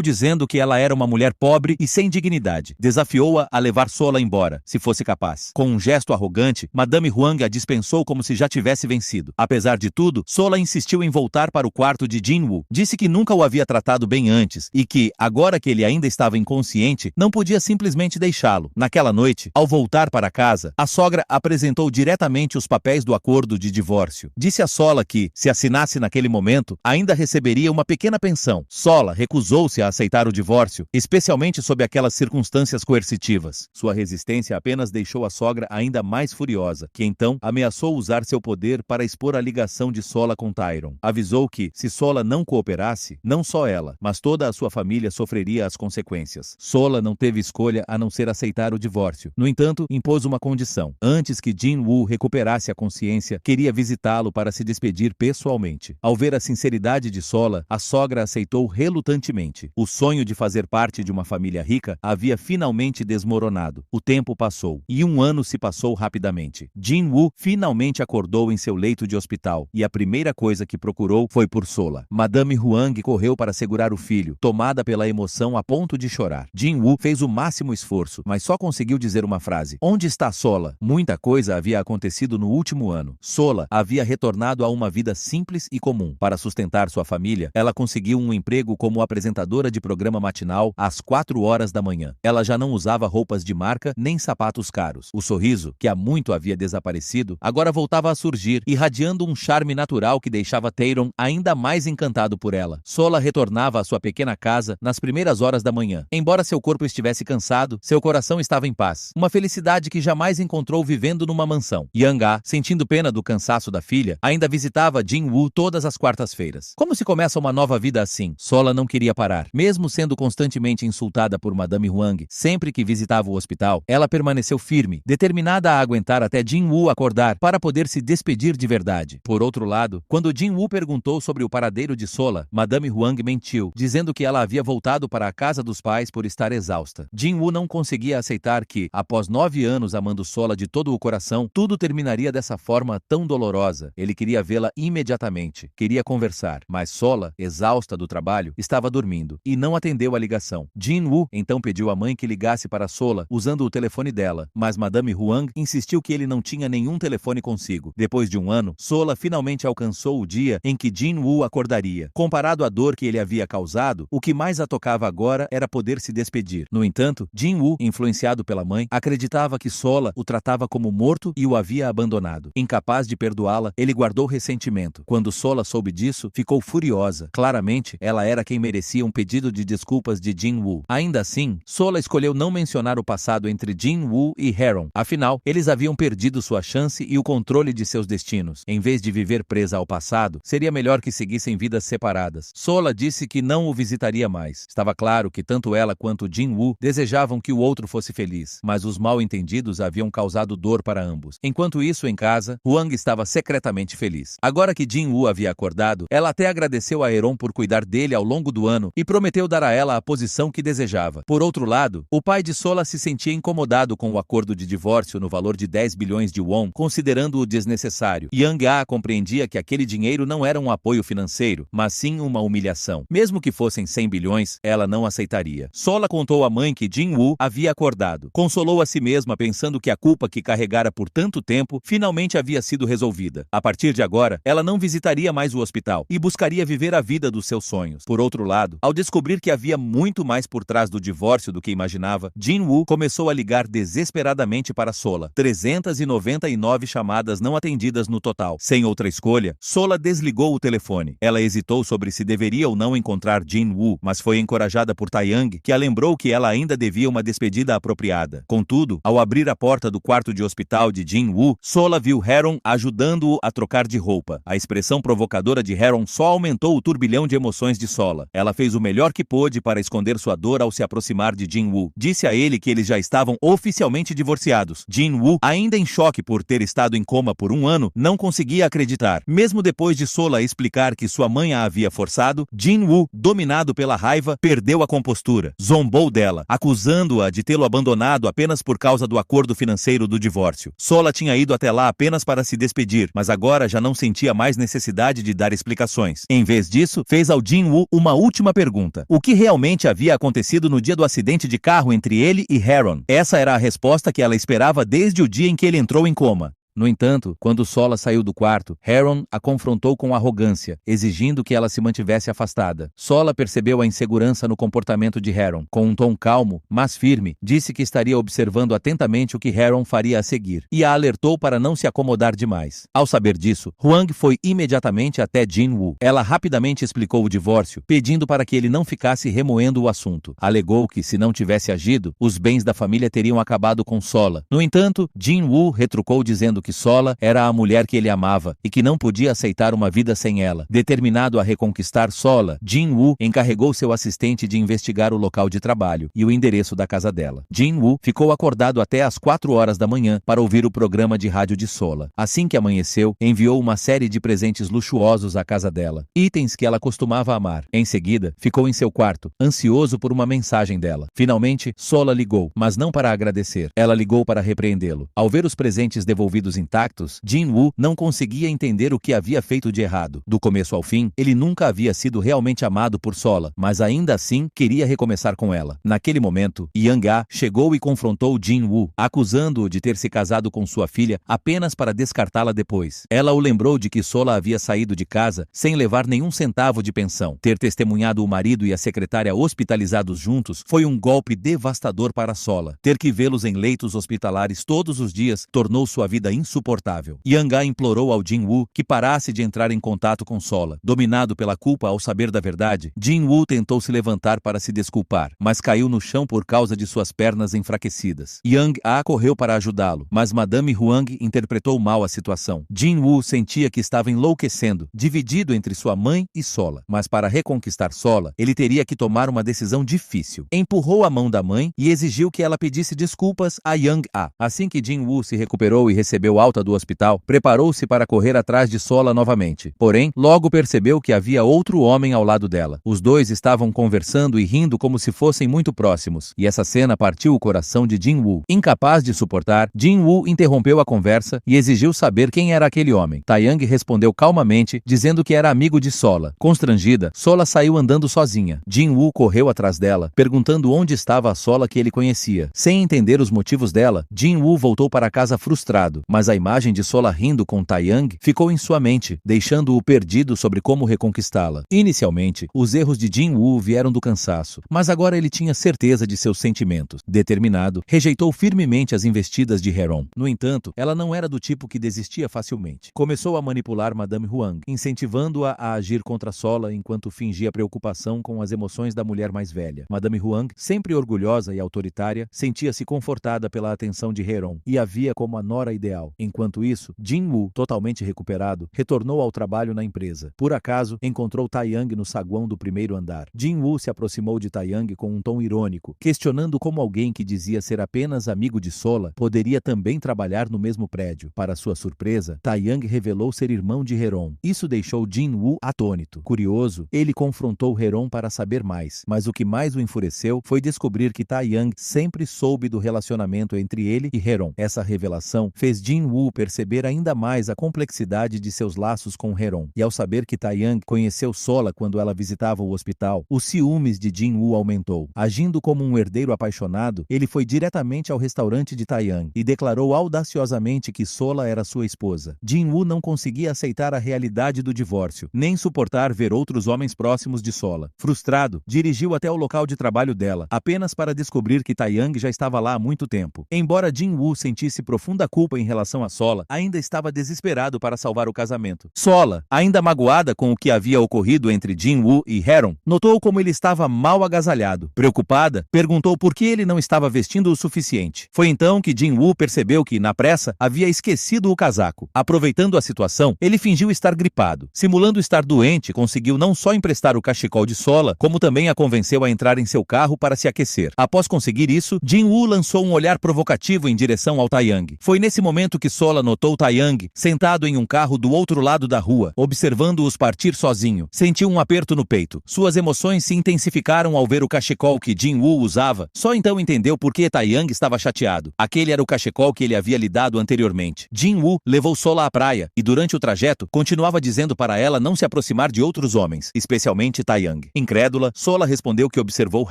dizendo que ela era uma mulher pobre e sem dignidade. Desafiou-a a levar Sola embora, se fosse capaz. Com um gesto arrogante, Madame Huang a dispensou como se já tivesse vencido. Apesar de tudo, Sola insistiu em voltar para o quarto de Jin-Woo. Disse que nunca o havia tratado bem antes e que, agora que ele ainda estava inconsciente, não podia simplesmente deixá-lo. Naquela noite, ao voltar para casa, a sogra apresentou diretamente os papéis do acordo de divórcio. Disse a Sola que, se assinasse naquele momento, ainda receberia uma pequena pensão. Sola recusou-se a aceitar o divórcio, especialmente sob aquelas circunstâncias coercitivas. Sua resistência apenas deixou a sogra ainda mais furiosa, que então ameaçou usar seu poder para expor a ligação de Sola com Tyron. Avisou que, se Sola não cooperasse, não só ela, mas toda a sua família sofreria as consequências. Sola não teve escolha a não ser aceitar o divórcio. No entanto, impôs uma condição. Antes que Jin-Woo recuperasse a consciência, queria visitá-lo para se despedir pessoalmente. Ao ver a sinceridade de Sola, a sogra aceitou relutantemente. O sonho de fazer parte de uma família rica havia finalmente desmoronado. O tempo passou, e um ano se passou rapidamente. Jin-Woo finalmente acordou em seu leito de hospital, e a primeira coisa que procurou foi por Sola. Madame Huang correu para segurar o filho, tomada pela emoção a ponto de chorar. Jin-Woo fez o máximo esforço, mas só conseguiu dizer uma frase. Onde está Sola? Muita coisa havia acontecido no último ano. Sola havia retornado a uma vida simples e comum. Para sustentar sua família, ela conseguiu um emprego como apresentadora de programa matinal às 4 horas da manhã. Ela já não usava roupas de marca nem sapatos caros. O sorriso, que há muito havia desaparecido, agora voltava a surgir, irradiando um charme natural que deixava Tyron ainda mais encantado por ela. Sola retornava à sua pequena casa nas primeiras horas da manhã. Embora seu corpo estivesse cansado, seu coração estava em paz. Uma felicidade que jamais encontrou vivendo numa mansão. Yang-A, sentindo pena do cansaço da filha, ainda visitava Jin-Woo todas as quartas-feiras. Como se começa uma nova vida assim? Sola não queria parar. Mesmo sendo constantemente insultada por Madame Huang, sempre que visitava o hospital, ela permaneceu firme, determinada a aguentar até Jin-Woo acordar para poder se despedir de verdade. Por outro lado, quando Jin-Woo perguntou sobre o paradeiro de Sola, Madame Huang mentiu, dizendo que ela havia voltado para a casa dos pais por estar exausta. Jin-Woo não conseguia aceitar que, após 9 anos amando Sola de todo o coração, tudo terminaria dessa forma tão dolorosa. Ele queria vê-la imediatamente, queria conversar, mas Sola, exausta do trabalho, estava dormindo e não atendeu a ligação. Jin-Woo então pediu à mãe que ligasse para Sola usando o telefone dela, mas Madame Huang insistiu que ele não tinha nenhum telefone consigo. Depois de um ano, Sola finalmente alcançou o dia em que Jin-Woo acordaria. Comparado à dor que ele havia causado, o que mais a tocava agora era poder se despedir. No entanto, Jin-Woo, influenciado pela mãe, acreditava que Sola o tratava como morto e o havia abandonado. Incapaz de perdoá-la, ele guardou ressentimento. Quando Sola soube disso, ficou furiosa. Claramente, ela era quem merecia um pedido de desculpas de Jin-Woo. Ainda assim, Sola escolheu não mencionar o passado entre Jin-Woo e Heron. Afinal, eles haviam perdido sua chance e o controle de seus destinos. Em vez de viver presa ao passado, seria melhor que seguissem vidas separadas. Sola disse que não o visitaria mais. Estava claro que tanto ela quanto Jin-Woo desejavam que o outro fosse feliz, mas os mal-entendidos haviam causado dor para ambos. Enquanto isso, em casa, Huang estava secretamente feliz. Agora que Jin-Woo havia acordado, ela até agradeceu a Heron por cuidar dele ao longo do ano e prometeu dar a ela a posição que desejava. Por outro lado, o pai de Sola se sentia incomodado com o acordo de divórcio no valor de 10 bilhões de won, considerando-o desnecessário. Yang-A compreendia que aquele dinheiro não era um apoio financeiro, mas sim uma humilhação. Mesmo que fossem 100 bilhões, ela não aceitaria. Sola contou à mãe que Jin-Woo havia acordado. Consolou a si mesma pensando que a culpa que carregara por tanto tempo finalmente havia sido resolvida. A partir de agora, ela não visitaria mais o hospital e buscaria viver a vida dos seus sonhos. Por outro lado, ao descobrir que havia muito mais por trás do divórcio do que imaginava, Jin-Woo começou a ligar desesperadamente para Sola. 399 chamadas não atendidas no total. Sem outra escolha, Sola desligou o telefone. Ela hesitou sobre se deveria ou não encontrar Jin-Woo, mas foi encorajada por Taeyang, que a lembrou que ela ainda devia uma despedida apropriada. Contudo, ao abrir a porta do quarto de hospital de Jin-woo, Sola viu Heron ajudando-o a trocar de roupa. A expressão provocadora de Heron só aumentou o turbilhão de emoções de Sola. Ela fez o melhor que pôde para esconder sua dor ao se aproximar de Jin-woo. Disse a ele que eles já estavam oficialmente divorciados. Jin-woo, ainda em choque por ter estado em coma por 1 ano, não conseguia acreditar. Mesmo depois de Sola explicar que sua mãe a havia forçado, Jin-woo, dominado pela raiva, perdeu a compostura. Zombou dela, acusando-a de tê-lo abandonado apenas por causa do acordo financeiro do divórcio. Sola tinha ido até lá apenas para se despedir, mas agora já não sentia mais necessidade de dar explicações. Em vez disso, fez ao Jin-woo uma última pergunta. O que realmente havia acontecido no dia do acidente de carro entre ele e Heron? Essa era a resposta que ela esperava desde o dia em que ele entrou em coma. No entanto, quando Sola saiu do quarto, Heron a confrontou com arrogância, exigindo que ela se mantivesse afastada. Sola percebeu a insegurança no comportamento de Heron. Com um tom calmo, mas firme, disse que estaria observando atentamente o que Heron faria a seguir, e a alertou para não se acomodar demais. Ao saber disso, Hwang foi imediatamente até Jin-woo. Ela rapidamente explicou o divórcio, pedindo para que ele não ficasse remoendo o assunto. Alegou que, se não tivesse agido, os bens da família teriam acabado com Sola. No entanto, Jin-woo retrucou dizendo que Sola era a mulher que ele amava e que não podia aceitar uma vida sem ela. Determinado a reconquistar Sola, Jin-woo encarregou seu assistente de investigar o local de trabalho e o endereço da casa dela. Jin-woo ficou acordado até às 4 horas da manhã para ouvir o programa de rádio de Sola. Assim que amanheceu, enviou uma série de presentes luxuosos à casa dela, itens que ela costumava amar. Em seguida, ficou em seu quarto, ansioso por uma mensagem dela. Finalmente, Sola ligou, mas não para agradecer. Ela ligou para repreendê-lo. Ao ver os presentes devolvidos intactos, Jin-woo não conseguia entender o que havia feito de errado. Do começo ao fim, ele nunca havia sido realmente amado por Sola, mas ainda assim queria recomeçar com ela. Naquele momento, Yang-ah chegou e confrontou Jin-woo, acusando-o de ter se casado com sua filha apenas para descartá-la depois. Ela o lembrou de que Sola havia saído de casa sem levar nenhum centavo de pensão. Ter testemunhado o marido e a secretária hospitalizados juntos foi um golpe devastador para Sola. Ter que vê-los em leitos hospitalares todos os dias tornou sua vida insuportável. Yang-ah implorou ao Jin-woo que parasse de entrar em contato com Sola. Dominado pela culpa ao saber da verdade, Jin-woo tentou se levantar para se desculpar, mas caiu no chão por causa de suas pernas enfraquecidas. Yang-ah correu para ajudá-lo, mas Madame Hwang interpretou mal a situação. Jin-woo sentia que estava enlouquecendo, dividido entre sua mãe e Sola. Mas para reconquistar Sola, ele teria que tomar uma decisão difícil. Empurrou a mão da mãe e exigiu que ela pedisse desculpas a Yang-ah. Assim que Jin-woo se recuperou e recebeu alta do hospital, preparou-se para correr atrás de Sola novamente. Porém, logo percebeu que havia outro homem ao lado dela. Os dois estavam conversando e rindo como se fossem muito próximos, e essa cena partiu o coração de Jin-woo. Incapaz de suportar, Jin-woo interrompeu a conversa e exigiu saber quem era aquele homem. Taeyang respondeu calmamente, dizendo que era amigo de Sola. Constrangida, Sola saiu andando sozinha. Jin-woo correu atrás dela, perguntando onde estava a Sola que ele conhecia. Sem entender os motivos dela, Jin-woo voltou para casa frustrado, mas a imagem de Sola rindo com Taeyang ficou em sua mente, deixando-o perdido sobre como reconquistá-la. Inicialmente, os erros de Jin-woo vieram do cansaço, mas agora ele tinha certeza de seus sentimentos. Determinado, rejeitou firmemente as investidas de Heron. No entanto, ela não era do tipo que desistia facilmente. Começou a manipular Madame Hwang, incentivando-a a agir contra Sola enquanto fingia preocupação com as emoções da mulher mais velha. Madame Hwang, sempre orgulhosa e autoritária, sentia-se confortada pela atenção de Heron e a via como a nora ideal. Enquanto isso, Jin-woo, totalmente recuperado, retornou ao trabalho na empresa. Por acaso, encontrou Taeyang no saguão do primeiro andar. Jin-woo se aproximou de Taeyang com um tom irônico, questionando como alguém que dizia ser apenas amigo de Sola poderia também trabalhar no mesmo prédio. Para sua surpresa, Taeyang revelou ser irmão de Heron. Isso deixou Jin-woo atônito. Curioso, ele confrontou Heron para saber mais, mas o que mais o enfureceu foi descobrir que Taeyang sempre soube do relacionamento entre ele e Heron. Essa revelação fez Jin-woo perceber ainda mais a complexidade de seus laços com Heron. E ao saber que Taeyang conheceu Sola quando ela visitava o hospital, os ciúmes de Jin-woo aumentou. Agindo como um herdeiro apaixonado, ele foi diretamente ao restaurante de Taeyang e declarou audaciosamente que Sola era sua esposa. Jin-woo não conseguia aceitar a realidade do divórcio, nem suportar ver outros homens próximos de Sola. Frustrado, dirigiu até o local de trabalho dela, apenas para descobrir que Taeyang já estava lá há muito tempo. Embora Jin-woo sentisse profunda culpa em relação relação a Sola, ainda estava desesperado para salvar o casamento. Sola, ainda magoada com o que havia ocorrido entre Jin-woo e Heron, notou como ele estava mal agasalhado. Preocupada, perguntou por que ele não estava vestindo o suficiente. Foi então que Jin-woo percebeu que, na pressa, havia esquecido o casaco. Aproveitando a situação, ele fingiu estar gripado. Simulando estar doente, conseguiu não só emprestar o cachecol de Sola, como também a convenceu a entrar em seu carro para se aquecer. Após conseguir isso, Jin-woo lançou um olhar provocativo em direção ao Taeyang. Foi nesse momento que Sola notou Taeyang sentado em um carro do outro lado da rua, observando-os partir sozinho. Sentiu um aperto no peito. Suas emoções se intensificaram ao ver o cachecol que Jin-woo usava. Só então entendeu por que Taeyang estava chateado. Aquele era o cachecol que ele havia lhe dado anteriormente. Jin-woo levou Sola à praia e, durante o trajeto, continuava dizendo para ela não se aproximar de outros homens, especialmente Taeyang. Incrédula, Sola respondeu que observou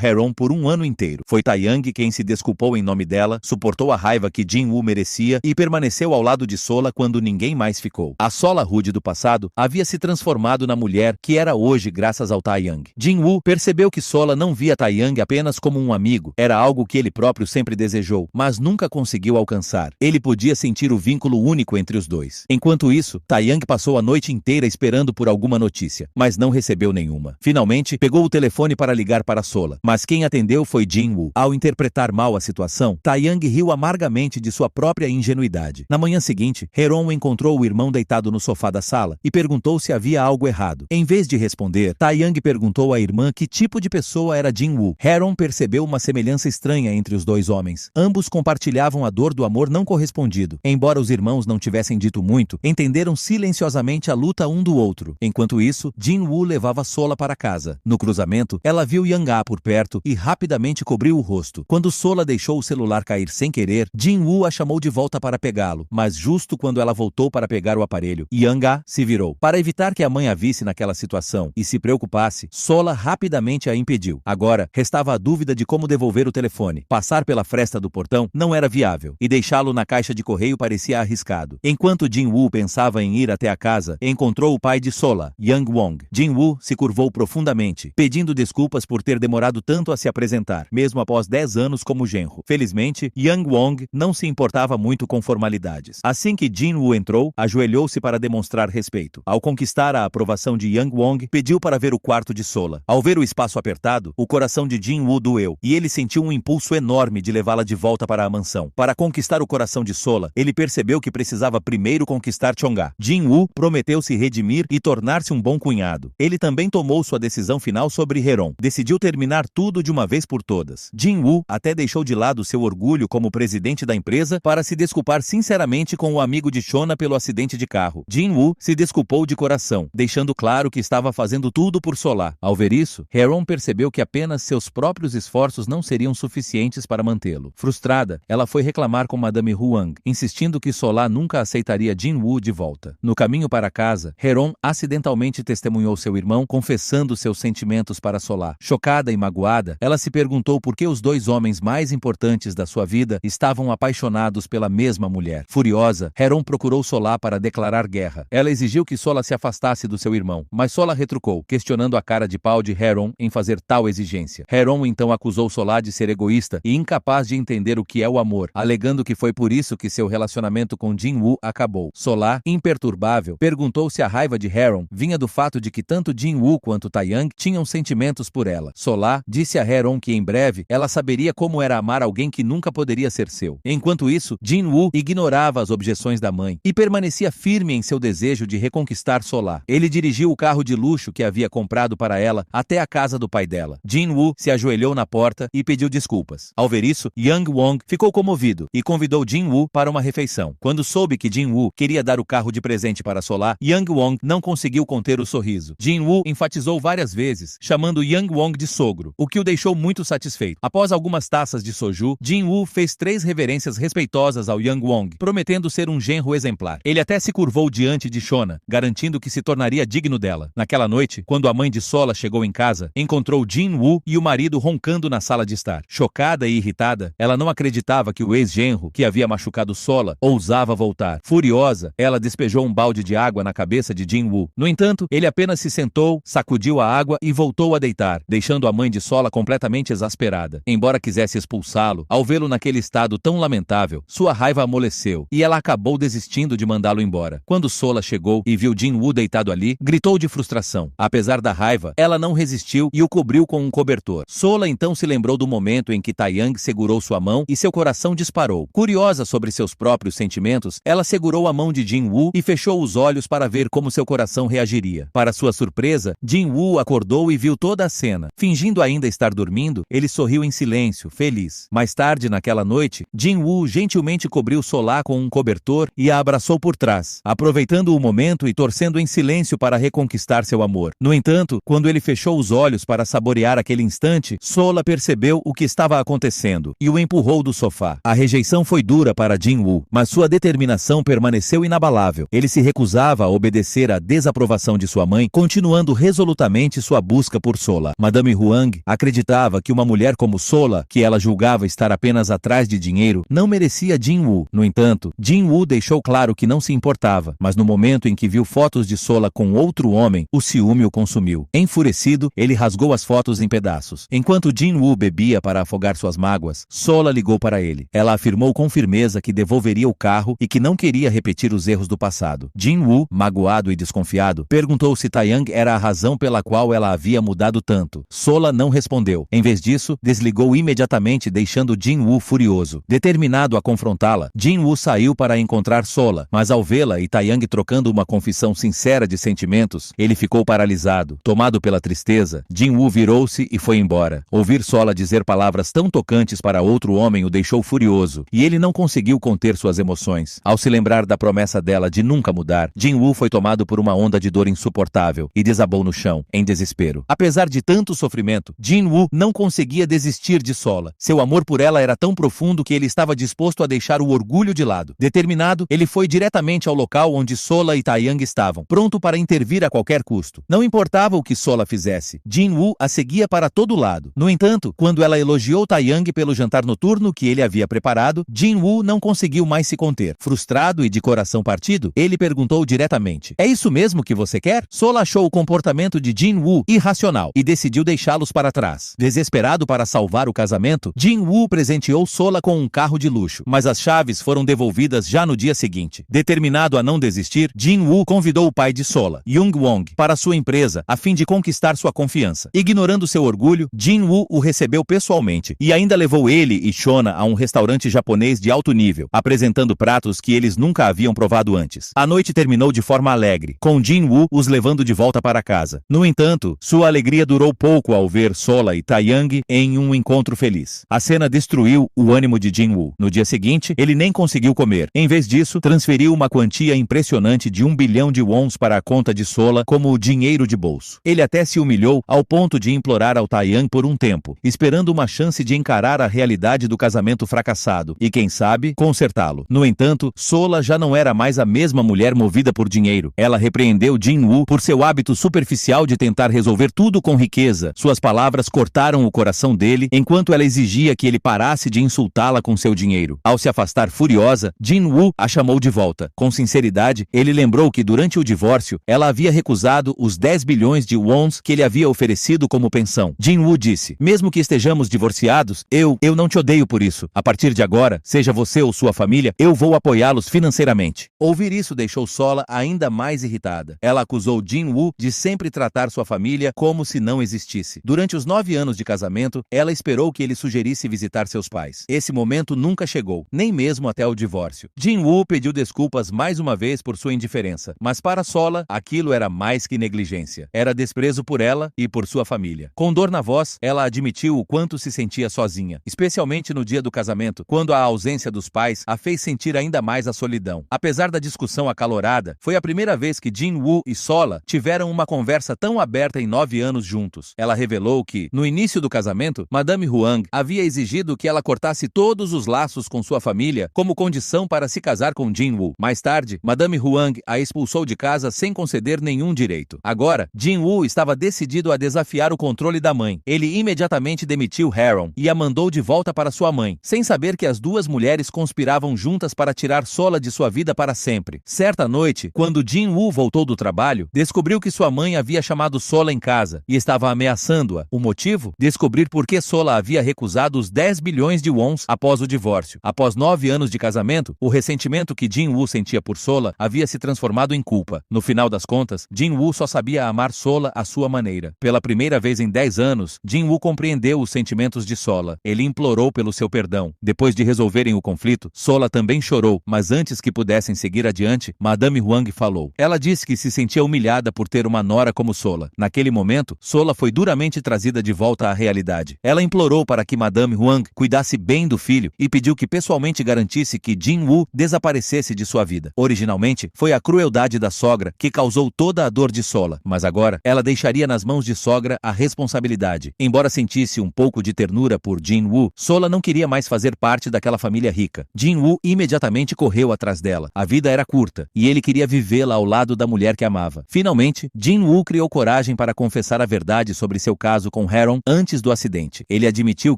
Heron por um ano inteiro. Foi Taeyang quem se desculpou em nome dela, suportou a raiva que Jin-woo merecia e permaneceu ao lado de Sola quando ninguém mais ficou. A Sola rude do passado havia se transformado na mulher que era hoje graças ao Taeyang. Jin-woo percebeu que Sola não via Taeyang apenas como um amigo. Era algo que ele próprio sempre desejou, mas nunca conseguiu alcançar. Ele podia sentir o vínculo único entre os dois. Enquanto isso, Taeyang passou a noite inteira esperando por alguma notícia, mas não recebeu nenhuma. Finalmente, pegou o telefone para ligar para Sola, mas quem atendeu foi Jin-woo. Ao interpretar mal a situação, Taeyang riu amargamente de sua própria ingenuidade. Na manhã seguinte, Heron encontrou o irmão deitado no sofá da sala e perguntou se havia algo errado. Em vez de responder, Taeyang perguntou à irmã que tipo de pessoa era Jin-woo. Heron percebeu uma semelhança estranha entre os dois homens. Ambos compartilhavam a dor do amor não correspondido. Embora os irmãos não tivessem dito muito, entenderam silenciosamente a luta um do outro. Enquanto isso, Jin-woo levava Sola para casa. No cruzamento, ela viu Yang-ah por perto e rapidamente cobriu o rosto. Quando Sola deixou o celular cair sem querer, Jin-woo a chamou de volta para pegá-lo, mas justo quando ela voltou para pegar o aparelho, Yang-ah se virou. Para evitar que a mãe a visse naquela situação e se preocupasse, Sola rapidamente a impediu. Agora, restava a dúvida de como devolver o telefone. Passar pela fresta do portão não era viável, e deixá-lo na caixa de correio parecia arriscado. Enquanto Jin-woo pensava em ir até a casa, encontrou o pai de Sola, Yang Wong. Jin-woo se curvou profundamente, pedindo desculpas por ter demorado tanto a se apresentar, mesmo após 10 anos como genro. Felizmente, Yang Wong não se importava muito com formalidades. Assim que Jin-woo entrou, ajoelhou-se para demonstrar respeito. Ao conquistar a aprovação de Yang Wong, pediu para ver o quarto de Sola. Ao ver o espaço apertado, o coração de Jin-woo doeu, e ele sentiu um impulso enorme de levá-la de volta para a mansão. Para conquistar o coração de Sola, ele percebeu que precisava primeiro conquistar Chong-ah. Jin-woo prometeu se redimir e tornar-se um bom cunhado. Ele também tomou sua decisão final sobre Heron. Decidiu terminar tudo de uma vez por todas. Jin-woo até deixou de lado seu orgulho como presidente da empresa para se desculpar sinceramente com o amigo de Chona pelo acidente de carro. Jin-woo se desculpou de coração, deixando claro que estava fazendo tudo por Sola. Ao ver isso, Heron percebeu que apenas seus próprios esforços não seriam suficientes para mantê-lo. Frustrada, ela foi reclamar com Madame Huang, insistindo que Sola nunca aceitaria Jin-woo de volta. No caminho para casa, Heron acidentalmente testemunhou seu irmão confessando seus sentimentos para Sola. Chocada e magoada, ela se perguntou por que os dois homens mais importantes da sua vida estavam apaixonados pela mesma mulher. Furiosa, Heron procurou Sola para declarar guerra. Ela exigiu que Sola se afastasse do seu irmão, mas Sola retrucou, questionando a cara de pau de Heron em fazer tal exigência. Heron então acusou Sola de ser egoísta e incapaz de entender o que é o amor, alegando que foi por isso que seu relacionamento com Jin-woo acabou. Sola, imperturbável, perguntou se a raiva de Heron vinha do fato de que tanto Jin-woo quanto Taeyang tinham sentimentos por ela. Sola disse a Heron que em breve ela saberia como era amar alguém que nunca poderia ser seu. Enquanto isso, Jin-woo ignorava as objeções da mãe e permanecia firme em seu desejo de reconquistar Sola. Ele dirigiu o carro de luxo que havia comprado para ela até a casa do pai dela. Jin-woo se ajoelhou na porta e pediu desculpas. Ao ver isso, Yang Wong ficou comovido e convidou Jin-woo para uma refeição. Quando soube que Jin-woo queria dar o carro de presente para Sola, Yang Wong não conseguiu conter o sorriso. Jin-woo enfatizou várias vezes, chamando Yang Wong de sogro, o que o deixou muito satisfeito. Após algumas taças de soju, Jin-woo fez 3 reverências respeitosas ao Yang Wong, prometendo ser um genro exemplar. Ele até se curvou diante de Chona, garantindo que se tornaria digno dela. Naquela noite, quando a mãe de Sola chegou em casa, encontrou Jin-woo e o marido roncando na sala de estar. Chocada e irritada, ela não acreditava que o ex-genro, que havia machucado Sola, ousava voltar. Furiosa, ela despejou um balde de água na cabeça de Jin-woo. No entanto, ele apenas se sentou, sacudiu a água e voltou a deitar, deixando a mãe de Sola completamente exasperada. Embora quisesse expulsá-lo, ao vê-lo naquele estado tão lamentável, sua raiva amoleceu enfureceu, e ela acabou desistindo de mandá-lo embora. Quando Sola chegou e viu Jin-woo deitado ali, gritou de frustração. Apesar da raiva, ela não resistiu e o cobriu com um cobertor. Sola então se lembrou do momento em que Taeyang segurou sua mão e seu coração disparou. Curiosa sobre seus próprios sentimentos, ela segurou a mão de Jin-woo e fechou os olhos para ver como seu coração reagiria. Para sua surpresa, Jin-woo acordou e viu toda a cena. Fingindo ainda estar dormindo, ele sorriu em silêncio, feliz. Mais tarde, naquela noite, Jin-woo gentilmente cobriu Sola com um cobertor e a abraçou por trás, aproveitando o momento e torcendo em silêncio para reconquistar seu amor. No entanto, quando ele fechou os olhos para saborear aquele instante, Sola percebeu o que estava acontecendo e o empurrou do sofá. A rejeição foi dura para Jin-woo, mas sua determinação permaneceu inabalável. Ele se recusava a obedecer à desaprovação de sua mãe, continuando resolutamente sua busca por Sola. Madame Huang acreditava que uma mulher como Sola, que ela julgava estar apenas atrás de dinheiro, não merecia Jin-woo. No entanto, Jin-woo deixou claro que não se importava, mas no momento em que viu fotos de Sola com outro homem, o ciúme o consumiu. Enfurecido, ele rasgou as fotos em pedaços. Enquanto Jin-woo bebia para afogar suas mágoas, Sola ligou para ele. Ela afirmou com firmeza que devolveria o carro e que não queria repetir os erros do passado. Jin-woo, magoado e desconfiado, perguntou se Taeyang era a razão pela qual ela havia mudado tanto. Sola não respondeu. Em vez disso, desligou imediatamente, deixando Jin-woo furioso. Determinado a confrontá-la, Jin-woo saiu para encontrar Sola, mas ao vê-la e Taeyang trocando uma confissão sincera de sentimentos, ele ficou paralisado. Tomado pela tristeza, Jin-woo virou-se e foi embora. Ouvir Sola dizer palavras tão tocantes para outro homem o deixou furioso, e ele não conseguiu conter suas emoções. Ao se lembrar da promessa dela de nunca mudar, Jin-woo foi tomado por uma onda de dor insuportável e desabou no chão, em desespero. Apesar de tanto sofrimento, Jin-woo não conseguia desistir de Sola. Seu amor por ela era tão profundo que ele estava disposto a deixar o orgulho de lado. Determinado, ele foi diretamente ao local onde Sola e Taeyang estavam, pronto para intervir a qualquer custo. Não importava o que Sola fizesse, Jin-woo a seguia para todo lado. No entanto, quando ela elogiou Taeyang pelo jantar noturno que ele havia preparado, Jin-woo não conseguiu mais se conter. Frustrado e de coração partido, ele perguntou diretamente: "É isso mesmo que você quer?" Sola achou o comportamento de Jin-woo irracional e decidiu deixá-los para trás. Desesperado para salvar o casamento, Jin-woo presenteou Sola com um carro de luxo, mas as chaves foram devolvidas já no dia seguinte. Determinado a não desistir, Jin-woo convidou o pai de Sola, Young-won, para sua empresa, a fim de conquistar sua confiança. Ignorando seu orgulho, Jin-woo o recebeu pessoalmente e ainda levou ele e Shona a um restaurante japonês de alto nível, apresentando pratos que eles nunca haviam provado antes. A noite terminou de forma alegre, com Jin-woo os levando de volta para casa. No entanto, sua alegria durou pouco ao ver Sola e Taeyang em um encontro feliz. A cena destruiu o ânimo de Jin-woo. No dia seguinte, ele nem conseguiu comer. Em vez disso, transferiu uma quantia impressionante de 1 bilhão de wons para a conta de Sola como dinheiro de bolso. Ele até se humilhou ao ponto de implorar ao Taeyang por um tempo, esperando uma chance de encarar a realidade do casamento fracassado e, quem sabe, consertá-lo. No entanto, Sola já não era mais a mesma mulher movida por dinheiro. Ela repreendeu Jin-woo por seu hábito superficial de tentar resolver tudo com riqueza. Suas palavras cortaram o coração dele, enquanto ela exigia que ele parasse de insultá-la com seu dinheiro. Ao se afastar furiosa, Jin-woo a chamou de volta. Com sinceridade, ele lembrou que durante o divórcio, ela havia recusado os 10 bilhões de wons que ele havia oferecido como pensão. Jin-woo disse: "Mesmo que estejamos divorciados, eu não te odeio por isso. A partir de agora, seja você ou sua família, eu vou apoiá-los financeiramente." Ouvir isso deixou Sola ainda mais irritada. Ela acusou Jin-woo de sempre tratar sua família como se não existisse. Durante os 9 anos de casamento, ela esperou que ele sugerisse visitar seus pais. Esse momento nunca chegou, nem mesmo até o divórcio. Jin-woo pediu desculpas mais uma vez por sua indiferença, mas para Sola, aquilo era mais que negligência. Era desprezo por ela e por sua família. Com dor na voz, ela admitiu o quanto se sentia sozinha, especialmente no dia do casamento, quando a ausência dos pais a fez sentir ainda mais a solidão. Apesar da discussão acalorada, foi a primeira vez que Jin-woo e Sola tiveram uma conversa tão aberta em 9 anos juntos. Ela revelou que, no início do casamento, Madame Huang havia exigido que ela cortasse todos os laços com sua família como condição para se casar com Jin-woo. Mais tarde, Madame Huang a expulsou de casa sem conceder nenhum direito. Agora, Jin-woo estava decidido a desafiar o controle da mãe. Ele imediatamente demitiu Haron e a mandou de volta para sua mãe, sem saber que as duas mulheres conspiravam juntas para tirar Sola de sua vida para sempre. Certa noite, quando Jin-woo voltou do trabalho, descobriu que sua mãe havia chamado Sola em casa e estava ameaçando-a. O motivo? Descobrir por que Sola havia recusado os 10 bilhões de wons após o divórcio. Após 9 anos de casamento, casamento, o ressentimento que Jin-woo sentia por Sola havia se transformado em culpa. No final das contas, Jin-woo só sabia amar Sola à sua maneira. Pela primeira vez em 10 anos, Jin-woo compreendeu os sentimentos de Sola. Ele implorou pelo seu perdão. Depois de resolverem o conflito, Sola também chorou, mas antes que pudessem seguir adiante, Madame Huang falou. Ela disse que se sentia humilhada por ter uma nora como Sola. Naquele momento, Sola foi duramente trazida de volta à realidade. Ela implorou para que Madame Huang cuidasse bem do filho e pediu que pessoalmente garantisse que Jin-woo desaparecesse de sua vida. Originalmente, foi a crueldade da sogra que causou toda a dor de Sola, mas agora ela deixaria nas mãos de sogra a responsabilidade. Embora sentisse um pouco de ternura por Jin-woo, Sola não queria mais fazer parte daquela família rica. Jin-woo imediatamente correu atrás dela. A vida era curta e ele queria vivê-la ao lado da mulher que amava. Finalmente, Jin-woo criou coragem para confessar a verdade sobre seu caso com Haeron antes do acidente. Ele admitiu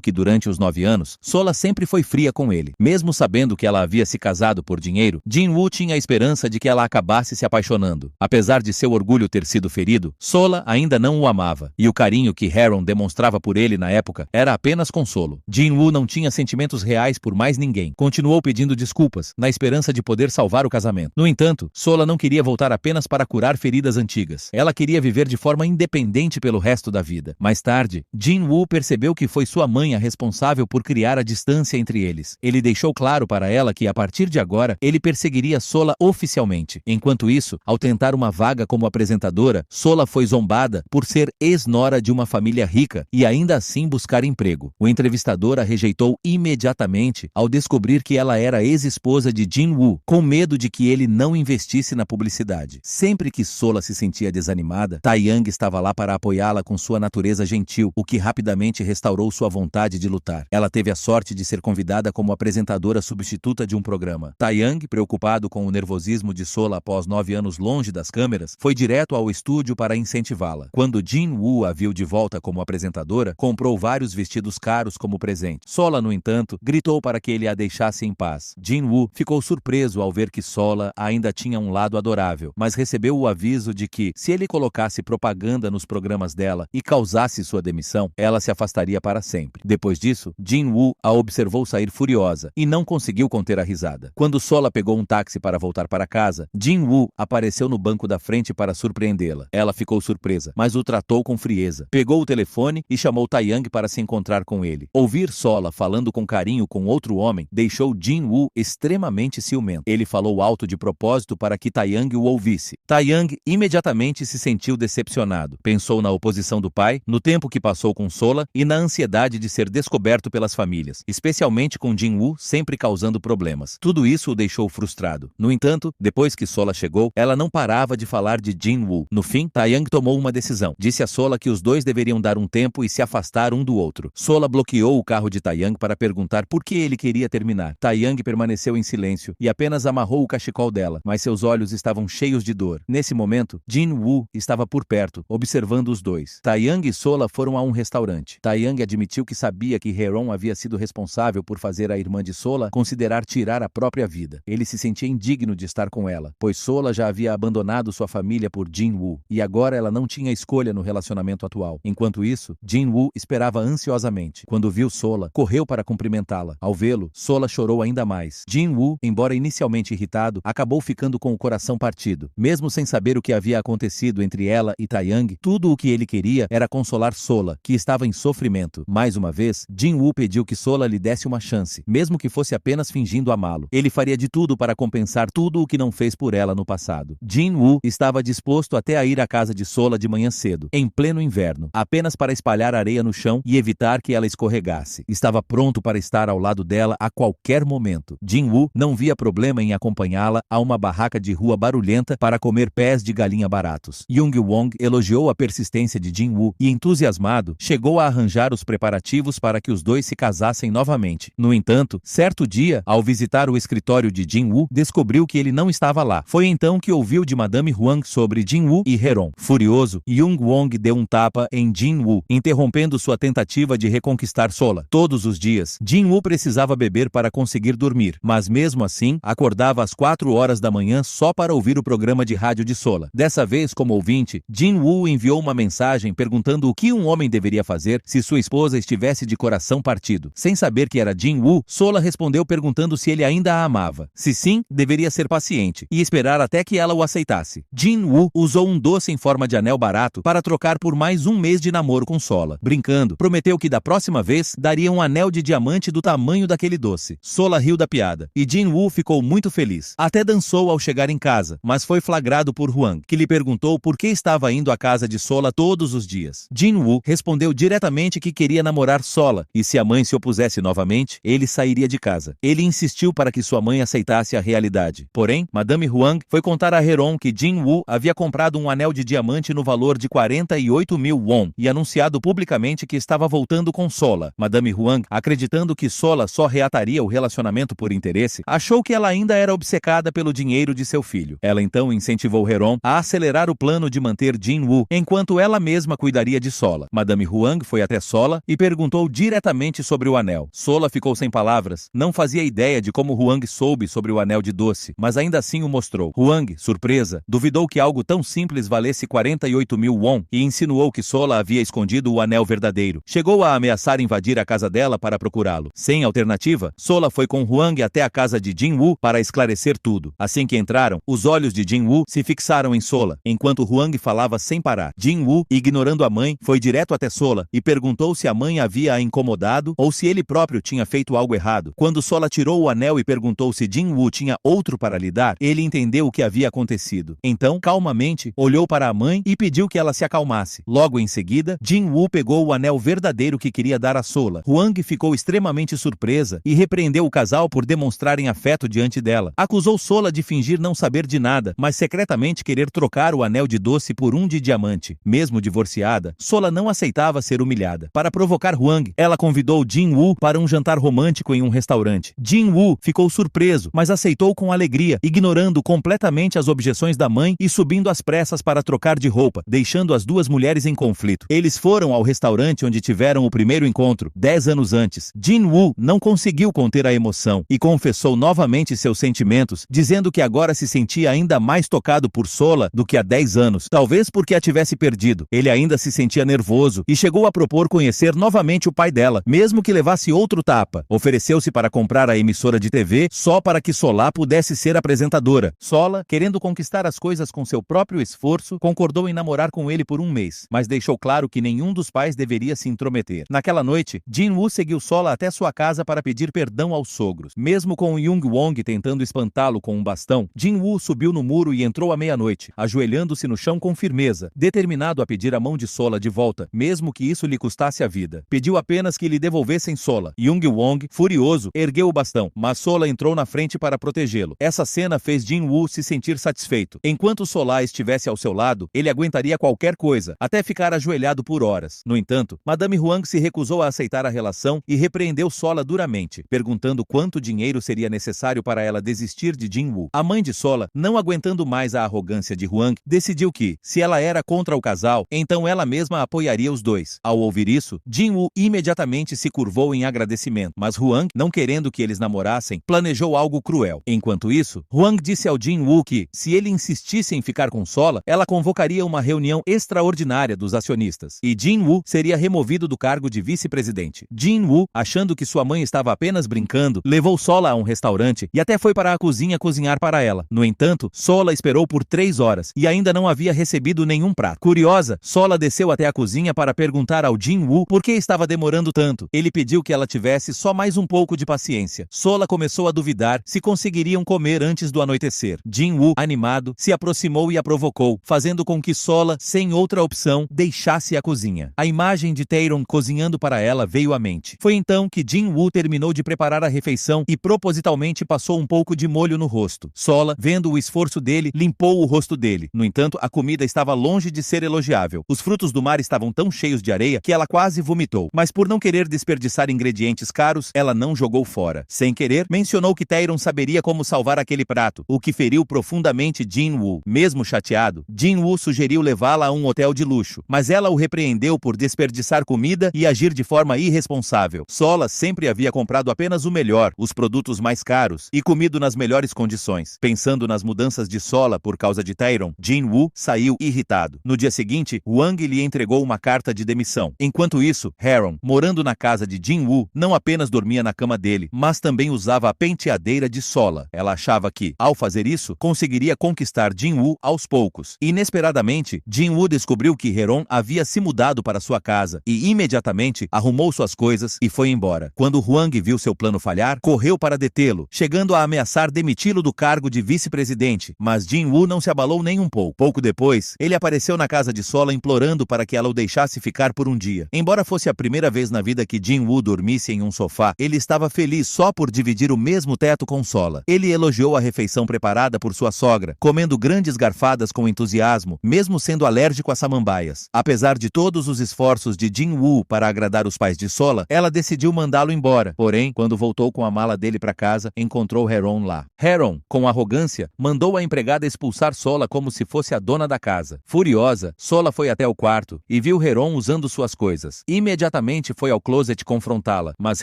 que durante os 9 anos, Sola sempre foi fria com ele. Mesmo sabendo que ela havia se casado por dinheiro, Jin-woo tinha a esperança de que ela acabasse se apaixonando. Apesar de seu orgulho ter sido ferido, Sola ainda não o amava, e o carinho que Haeron demonstrava por ele na época era apenas consolo. Jin-woo não tinha sentimentos reais por mais ninguém. Continuou pedindo desculpas, na esperança de poder salvar o casamento. No entanto, Sola não queria voltar apenas para curar feridas antigas. Ela queria viver de forma independente pelo resto da vida. Mais tarde, Jin-woo percebeu que foi sua mãe a responsável por criar a distância entre eles. Ele deixou claro para ela que, a partir de agora, ele perseguiria Sola oficialmente. Enquanto isso, ao tentar uma vaga como apresentadora, Sola foi zombada por ser ex-nora de uma família rica e ainda assim buscar emprego. O entrevistador a rejeitou imediatamente ao descobrir que ela era ex-esposa de Jin-woo, com medo de que ele não investisse na publicidade. Sempre que Sola se sentia desanimada, Tae-young estava lá para apoiá-la com sua natureza gentil, o que rapidamente restaurou sua vontade de lutar. Ela teve a sorte de ser convidada como apresentadora substituta de um programa. Tae-young, preocupado com o nervosismo de Sola após 9 anos longe das câmeras, foi direto ao estúdio para incentivá-la. Quando Jin-woo a viu de volta como apresentadora, comprou vários vestidos caros como presente. Sola, no entanto, gritou para que ele a deixasse em paz. Jin-woo ficou surpreso ao ver que Sola ainda tinha um lado adorável, mas recebeu o aviso de que, se ele colocasse propaganda nos programas dela e causasse sua demissão, ela se afastaria para sempre. Depois disso, Jin-woo a observou sair furiosa e não conseguiu conter a risada. Quando Sola pegou um táxi para voltar para casa, Jin-woo apareceu no banco da frente para surpreendê-la. Ela ficou surpresa, mas o tratou com frieza. Pegou o telefone e chamou Tae-young para se encontrar com ele. Ouvir Sola falando com carinho com outro homem deixou Jin-woo extremamente ciumento. Ele falou alto de propósito para que Tae-young o ouvisse. Tae-young imediatamente se sentiu decepcionado. Pensou na oposição do pai, no tempo que passou com Sola e na ansiedade de ser descoberto pelas famílias, especialmente com Jin-woo sempre causando problemas. Tudo isso o deixou frustrado. No entanto, depois que Sola chegou, ela não parava de falar de Jin-woo. No fim, Tae-young tomou uma decisão. Disse a Sola que os dois deveriam dar um tempo e se afastar um do outro. Sola bloqueou o carro de Tae-young para perguntar por que ele queria terminar. Tae-young permaneceu em silêncio e apenas amarrou o cachecol dela, mas seus olhos estavam cheios de dor. Nesse momento, Jin-woo estava por perto, observando os dois. Tae-young e Sola foram a um restaurante. Tae-young admitiu que sabia que Haeron havia sido responsável por fazer a irmã de Sola considerar tirar a própria vida. Ele se sentia indigno de estar com ela, pois Sola já havia abandonado sua família por Jin-woo, e agora ela não tinha escolha no relacionamento atual. Enquanto isso, Jin-woo esperava ansiosamente. Quando viu Sola, correu para cumprimentá-la. Ao vê-lo, Sola chorou ainda mais. Jin-woo, embora inicialmente irritado, acabou ficando com o coração partido. Mesmo sem saber o que havia acontecido entre ela e Tae-young, tudo o que ele queria era consolar Sola, que estava em sofrimento. Mais uma vez, Jin-woo pediu que Sola lhe desse uma chance, mesmo que fosse apenas fingindo amá-lo. Ele faria de tudo para compensar tudo o que não fez por ela no passado. Jin-woo estava disposto até a ir à casa de Sola de manhã cedo, em pleno inverno, apenas para espalhar areia no chão e evitar que ela escorregasse. Estava pronto para estar ao lado dela a qualquer momento. Jin-woo não via problema em acompanhá-la a uma barraca de rua barulhenta para comer pés de galinha baratos. Jung-won elogiou a persistência de Jin-woo e, entusiasmado, chegou a arranjar os preparativos para que os dois se casassem novamente. No entanto, certo dia, ao visitar o escritório de Jin-woo, descobriu que ele não estava lá. Foi então que ouviu de Madame Huang sobre Jin-woo e Haeron. Furioso, Jung-won deu um tapa em Jin-woo, interrompendo sua tentativa de reconquistar Sola. Todos os dias, Jin-woo precisava beber para conseguir dormir, mas mesmo assim, acordava às 4 horas da manhã só para ouvir o programa de rádio de Sola. Dessa vez, como ouvinte, Jin-woo enviou uma mensagem perguntando o que um homem deveria fazer se sua esposa estivesse de coração partido. Sem saber que era Jin-woo, Sola respondeu perguntando perguntando se ele ainda a amava. Se sim, deveria ser paciente e esperar até que ela o aceitasse. Jin-woo usou um doce em forma de anel barato para trocar por mais um mês de namoro com Sola. Brincando, prometeu que da próxima vez daria um anel de diamante do tamanho daquele doce. Sola riu da piada e Jin-woo ficou muito feliz. Até dançou ao chegar em casa, mas foi flagrado por Hwang, que lhe perguntou por que estava indo à casa de Sola todos os dias. Jin-woo respondeu diretamente que queria namorar Sola e se a mãe se opusesse novamente, ele sairia de casa. Ele insistiu para que sua mãe aceitasse a realidade. Porém, Madame Hwang foi contar a Heron que Jin-woo havia comprado um anel de diamante no valor de 48.000 won e anunciado publicamente que estava voltando com Sola. Madame Hwang, acreditando que Sola só reataria o relacionamento por interesse, achou que ela ainda era obcecada pelo dinheiro de seu filho. Ela então incentivou Heron a acelerar o plano de manter Jin-woo, enquanto ela mesma cuidaria de Sola. Madame Hwang foi até Sola e perguntou diretamente sobre o anel. Sola ficou sem palavras, não fazia ideia de como Hwang soube sobre o anel de doce, mas ainda assim o mostrou. Hwang, surpresa, duvidou que algo tão simples valesse 48.000 won e insinuou que Sola havia escondido o anel verdadeiro. Chegou a ameaçar invadir a casa dela para procurá-lo. Sem alternativa, Sola foi com Hwang até a casa de Jin-woo para esclarecer tudo. Assim que entraram, os olhos de Jin-woo se fixaram em Sola, enquanto Hwang falava sem parar. Jin-woo, ignorando a mãe, foi direto até Sola e perguntou se a mãe havia a incomodado ou se ele próprio tinha feito algo errado. Quando Sola tirou o anel e perguntou se Jin-woo tinha outro para lhe dar, ele entendeu o que havia acontecido. Então, calmamente, olhou para a mãe e pediu que ela se acalmasse. Logo em seguida, Jin-woo pegou o anel verdadeiro que queria dar a Sola. Hwang ficou extremamente surpresa e repreendeu o casal por demonstrarem afeto diante dela. Acusou Sola de fingir não saber de nada, mas secretamente querer trocar o anel de doce por um de diamante. Mesmo divorciada, Sola não aceitava ser humilhada. Para provocar Hwang, ela convidou Jin-woo para um jantar romântico em um restaurante. Jin-woo ficou surpreso, mas aceitou com alegria, ignorando completamente as objeções da mãe e subindo às pressas para trocar de roupa, deixando as duas mulheres em conflito. Eles foram ao restaurante onde tiveram o primeiro encontro, 10 anos antes. Jin-woo não conseguiu conter a emoção e confessou novamente seus sentimentos, dizendo que agora se sentia ainda mais tocado por Sola do que há 10 anos, talvez porque a tivesse perdido. Ele ainda se sentia nervoso e chegou a propor conhecer novamente o pai dela, mesmo que levasse outro tapa. Ofereceu-se para comprar a emissora de TV só para que Sola pudesse ser apresentadora. Sola, querendo conquistar as coisas com seu próprio esforço, concordou em namorar com ele por um mês, mas deixou claro que nenhum dos pais deveria se intrometer. Naquela noite, Jin-woo seguiu Sola até sua casa para pedir perdão aos sogros. Mesmo com Jung-won tentando espantá-lo com um bastão, Jin-woo subiu no muro e entrou à meia-noite, ajoelhando-se no chão com firmeza, determinado a pedir a mão de Sola de volta, mesmo que isso lhe custasse a vida. Pediu apenas que lhe devolvessem Sola. Jung-won, furioso, ergueu o bastão, mas Sola entrou na frente para protegê-lo. Essa cena fez Jin-woo se sentir satisfeito. Enquanto Sola estivesse ao seu lado, ele aguentaria qualquer coisa, até ficar ajoelhado por horas. No entanto, Madame Hwang se recusou a aceitar a relação e repreendeu Sola duramente, perguntando quanto dinheiro seria necessário para ela desistir de Jin-woo. A mãe de Sola, não aguentando mais a arrogância de Hwang, decidiu que, se ela era contra o casal, então ela mesma apoiaria os dois. Ao ouvir isso, Jin-woo imediatamente se curvou em agradecimento, mas Hwang, não querendo que eles namorassem, planejou algo cruel. Enquanto isso, Hwang disse ao Jin-woo que, se ele insistisse em ficar com Sola, ela convocaria uma reunião extraordinária dos acionistas, e Jin-woo seria removido do cargo de vice-presidente. Jin-woo, achando que sua mãe estava apenas brincando, levou Sola a um restaurante e até foi para a cozinha cozinhar para ela. No entanto, Sola esperou por 3 horas e ainda não havia recebido nenhum prato. Curiosa, Sola desceu até a cozinha para perguntar ao Jin-woo por que estava demorando tanto. Ele pediu que ela tivesse só mais um pouco de paciência. Sola começou a duvidar se conseguiriam comer antes do anoitecer. Jin-woo, animado, se aproximou e a provocou, fazendo com que Sola, sem outra opção, deixasse a cozinha. A imagem de Taeron cozinhando para ela veio à mente. Foi então que Jin-woo terminou de preparar a refeição e propositalmente passou um pouco de molho no rosto. Sola, vendo o esforço dele, limpou o rosto dele. No entanto, a comida estava longe de ser elogiável. Os frutos do mar estavam tão cheios de areia que ela quase vomitou. Mas por não querer desperdiçar ingredientes caros, ela não jogou fora. Sem querer, mencionou que Taeron saberia como salvar aquele prato, o que feriu profundamente Jin-woo. Mesmo chateado, Jin-woo sugeriu levá-la a um hotel de luxo, mas ela o repreendeu por desperdiçar comida e agir de forma irresponsável. Sola sempre havia comprado apenas o melhor, os produtos mais caros, e comido nas melhores condições. Pensando nas mudanças de Sola por causa de Taeron, Jin-woo saiu irritado. No dia seguinte, Hwang lhe entregou uma carta de demissão. Enquanto isso, Heron, morando na casa de Jin-woo, não apenas dormia na cama dele, mas também também usava a penteadeira de Sola. Ela achava que, ao fazer isso, conseguiria conquistar Jin-woo aos poucos. Inesperadamente, Jin-woo descobriu que Heron havia se mudado para sua casa e imediatamente arrumou suas coisas e foi embora. Quando Hwang viu seu plano falhar, correu para detê-lo, chegando a ameaçar demiti-lo do cargo de vice-presidente, mas Jin-woo não se abalou nem um pouco. Pouco depois, ele apareceu na casa de Sola implorando para que ela o deixasse ficar por um dia. Embora fosse a primeira vez na vida que Jin-woo dormisse em um sofá, ele estava feliz só por dividir o mesmo teto com Sola. Ele elogiou a refeição preparada por sua sogra, comendo grandes garfadas com entusiasmo, mesmo sendo alérgico a samambaias. Apesar de todos os esforços de Jin-woo para agradar os pais de Sola, ela decidiu mandá-lo embora. Porém, quando voltou com a mala dele para casa, encontrou Heron lá. Heron, com arrogância, mandou a empregada expulsar Sola como se fosse a dona da casa. Furiosa, Sola foi até o quarto e viu Heron usando suas coisas. Imediatamente foi ao closet confrontá-la, mas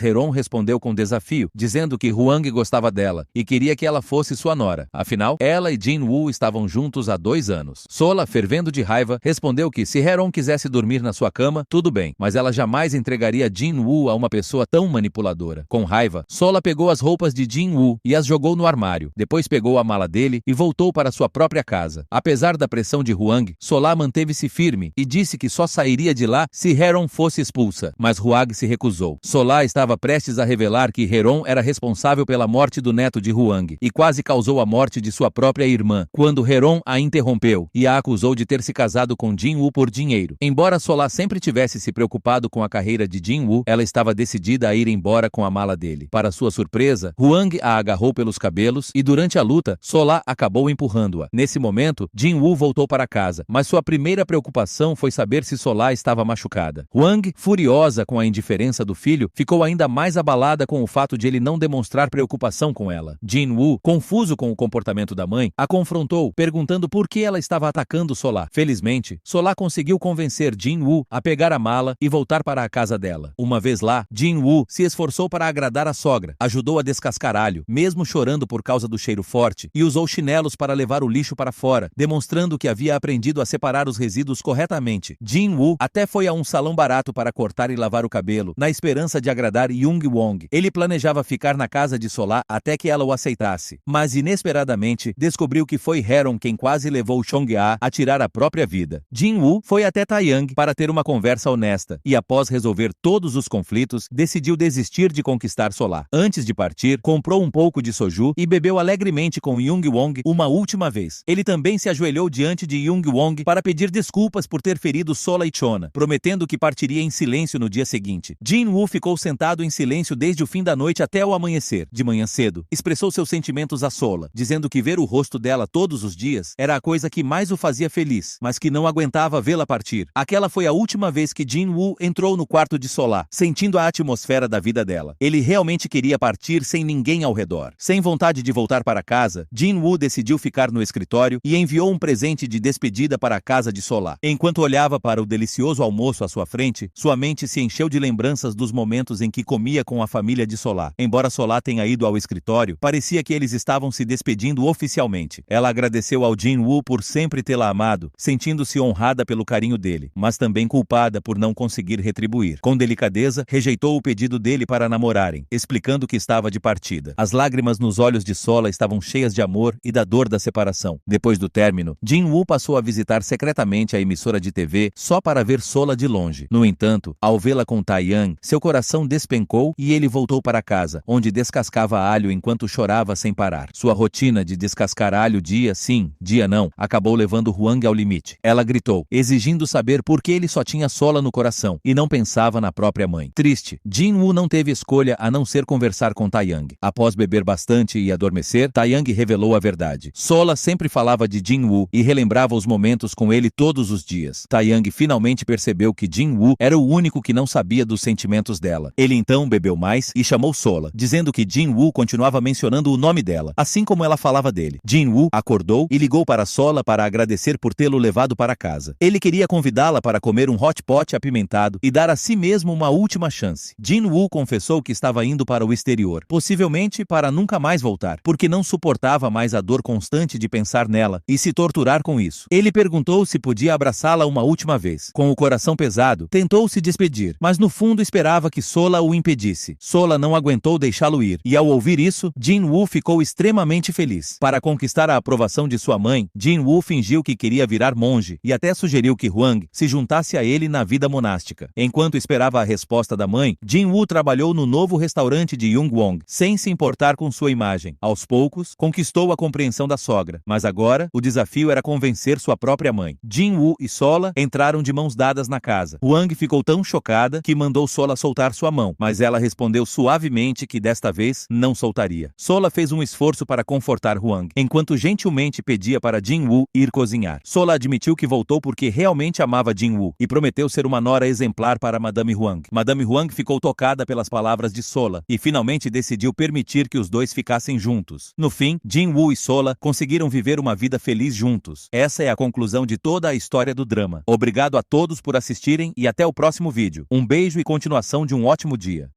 Heron respondeu com desafio, dizendo que Hwang gostava dela e queria que ela fosse sua nora. Afinal, ela e Jin-woo estavam juntos há 2 anos. Sola, fervendo de raiva, respondeu que se Heron quisesse dormir na sua cama, tudo bem, mas ela jamais entregaria Jin-woo a uma pessoa tão manipuladora. Com raiva, Sola pegou as roupas de Jin-woo e as jogou no armário. Depois pegou a mala dele e voltou para sua própria casa. Apesar da pressão de Hwang, Sola manteve-se firme e disse que só sairia de lá se Heron fosse expulsa, mas Hwang se recusou. Sola estava prestes a revelar que Heron era responsável pela morte do neto de Hwang e quase causou a morte de sua própria irmã, quando Heron a interrompeu e a acusou de ter se casado com Jin-woo por dinheiro. Embora Sola sempre tivesse se preocupado com a carreira de Jin-woo, ela estava decidida a ir embora com a mala dele. Para sua surpresa, Hwang a agarrou pelos cabelos e durante a luta, Sola acabou empurrando-a. Nesse momento, Jin-woo voltou para casa, mas sua primeira preocupação foi saber se Sola estava machucada. Hwang, furiosa com a indiferença do filho, ficou ainda mais abalada com o fato de ele não demonstrar preocupação com ela. Jin-woo, confuso com o comportamento da mãe, a confrontou, perguntando por que ela estava atacando Sola. Felizmente, Sola conseguiu convencer Jin-woo a pegar a mala e voltar para a casa dela. Uma vez lá, Jin-woo se esforçou para agradar a sogra, ajudou a descascar alho, mesmo chorando por causa do cheiro forte, e usou chinelos para levar o lixo para fora, demonstrando que havia aprendido a separar os resíduos corretamente. Jin-woo até foi a um salão barato para cortar e lavar o cabelo, na esperança de agradar Young-won. Ele planejava ficar na casa de Sola até que ela o aceitasse, mas inesperadamente descobriu que foi Heron quem quase levou Chong-a a tirar a própria vida. Jin-woo foi até Taeyang para ter uma conversa honesta e, após resolver todos os conflitos, decidiu desistir de conquistar Sola. Antes de partir, comprou um pouco de soju e bebeu alegremente com Young-won uma última vez. Ele também se ajoelhou diante de Young-won para pedir desculpas por ter ferido Sola e Chona, prometendo que partiria em silêncio no dia seguinte. Jin-woo ficou sentado em silêncio desde o fim da noite até o amanhecer. De manhã cedo, expressou seus sentimentos a Sola, dizendo que ver o rosto dela todos os dias era a coisa que mais o fazia feliz, mas que não aguentava vê-la partir. Aquela foi a última vez que Jin-woo entrou no quarto de Sola, sentindo a atmosfera da vida dela. Ele realmente queria partir sem ninguém ao redor. Sem vontade de voltar para casa, Jin-woo decidiu ficar no escritório e enviou um presente de despedida para a casa de Sola. Enquanto olhava para o delicioso almoço à sua frente, sua mente se encheu de lembranças dos momentos em que comia com a família de Sola. Embora Sola tenha ido ao escritório, parecia que eles estavam se despedindo oficialmente. Ela agradeceu ao Jin-woo por sempre tê-la amado, sentindo-se honrada pelo carinho dele, mas também culpada por não conseguir retribuir. Com delicadeza, rejeitou o pedido dele para namorarem, explicando que estava de partida. As lágrimas nos olhos de Sola estavam cheias de amor e da dor da separação. Depois do término, Jin-woo passou a visitar secretamente a emissora de TV só para ver Sola de longe. No entanto, ao vê-la com Taeyang, seu coração despencou e ele voltou para casa, onde descascava alho enquanto chorava sem parar. Sua rotina de descascar alho dia sim, dia não, acabou levando Hwang ao limite. Ela gritou, exigindo saber por que ele só tinha Sola no coração e não pensava na própria mãe. Triste, Jin-woo não teve escolha a não ser conversar com Taeyang. Após beber bastante e adormecer, Taeyang revelou a verdade. Sola sempre falava de Jin-woo e relembrava os momentos com ele todos os dias. Taeyang finalmente percebeu que Jin-woo era o único que não sabia dos sentimentos dela. Ele então bebeu mais e chamou Sola, dizendo que Jin-woo continuava mencionando o nome dela, assim como ela falava dele. Jin-woo acordou e ligou para Sola para agradecer por tê-lo levado para casa. Ele queria convidá-la para comer um hot pot apimentado e dar a si mesmo uma última chance. Jin-woo confessou que estava indo para o exterior, possivelmente para nunca mais voltar, porque não suportava mais a dor constante de pensar nela e se torturar com isso. Ele perguntou se podia abraçá-la uma última vez. Com o coração pesado, tentou se despedir, mas no fundo esperava que Sola o impedisse. Sola não aguentou tentou deixá-lo ir, e ao ouvir isso, Jin-woo ficou extremamente feliz. Para conquistar a aprovação de sua mãe, Jin-woo fingiu que queria virar monge, e até sugeriu que Hwang se juntasse a ele na vida monástica. Enquanto esperava a resposta da mãe, Jin-woo trabalhou no novo restaurante de Jung-won, sem se importar com sua imagem. Aos poucos, conquistou a compreensão da sogra, mas agora, o desafio era convencer sua própria mãe. Jin-woo e Sola entraram de mãos dadas na casa. Hwang ficou tão chocada que mandou Sola soltar sua mão, mas ela respondeu suavemente que desta vez não soltaria. Sola fez um esforço para confortar Hwang, enquanto gentilmente pedia para Jin-woo ir cozinhar. Sola admitiu que voltou porque realmente amava Jin-woo e prometeu ser uma nora exemplar para Madame Hwang. Madame Hwang ficou tocada pelas palavras de Sola e finalmente decidiu permitir que os dois ficassem juntos. No fim, Jin-woo e Sola conseguiram viver uma vida feliz juntos. Essa é a conclusão de toda a história do drama. Obrigado a todos por assistirem e até o próximo vídeo. Um beijo e continuação de um ótimo dia.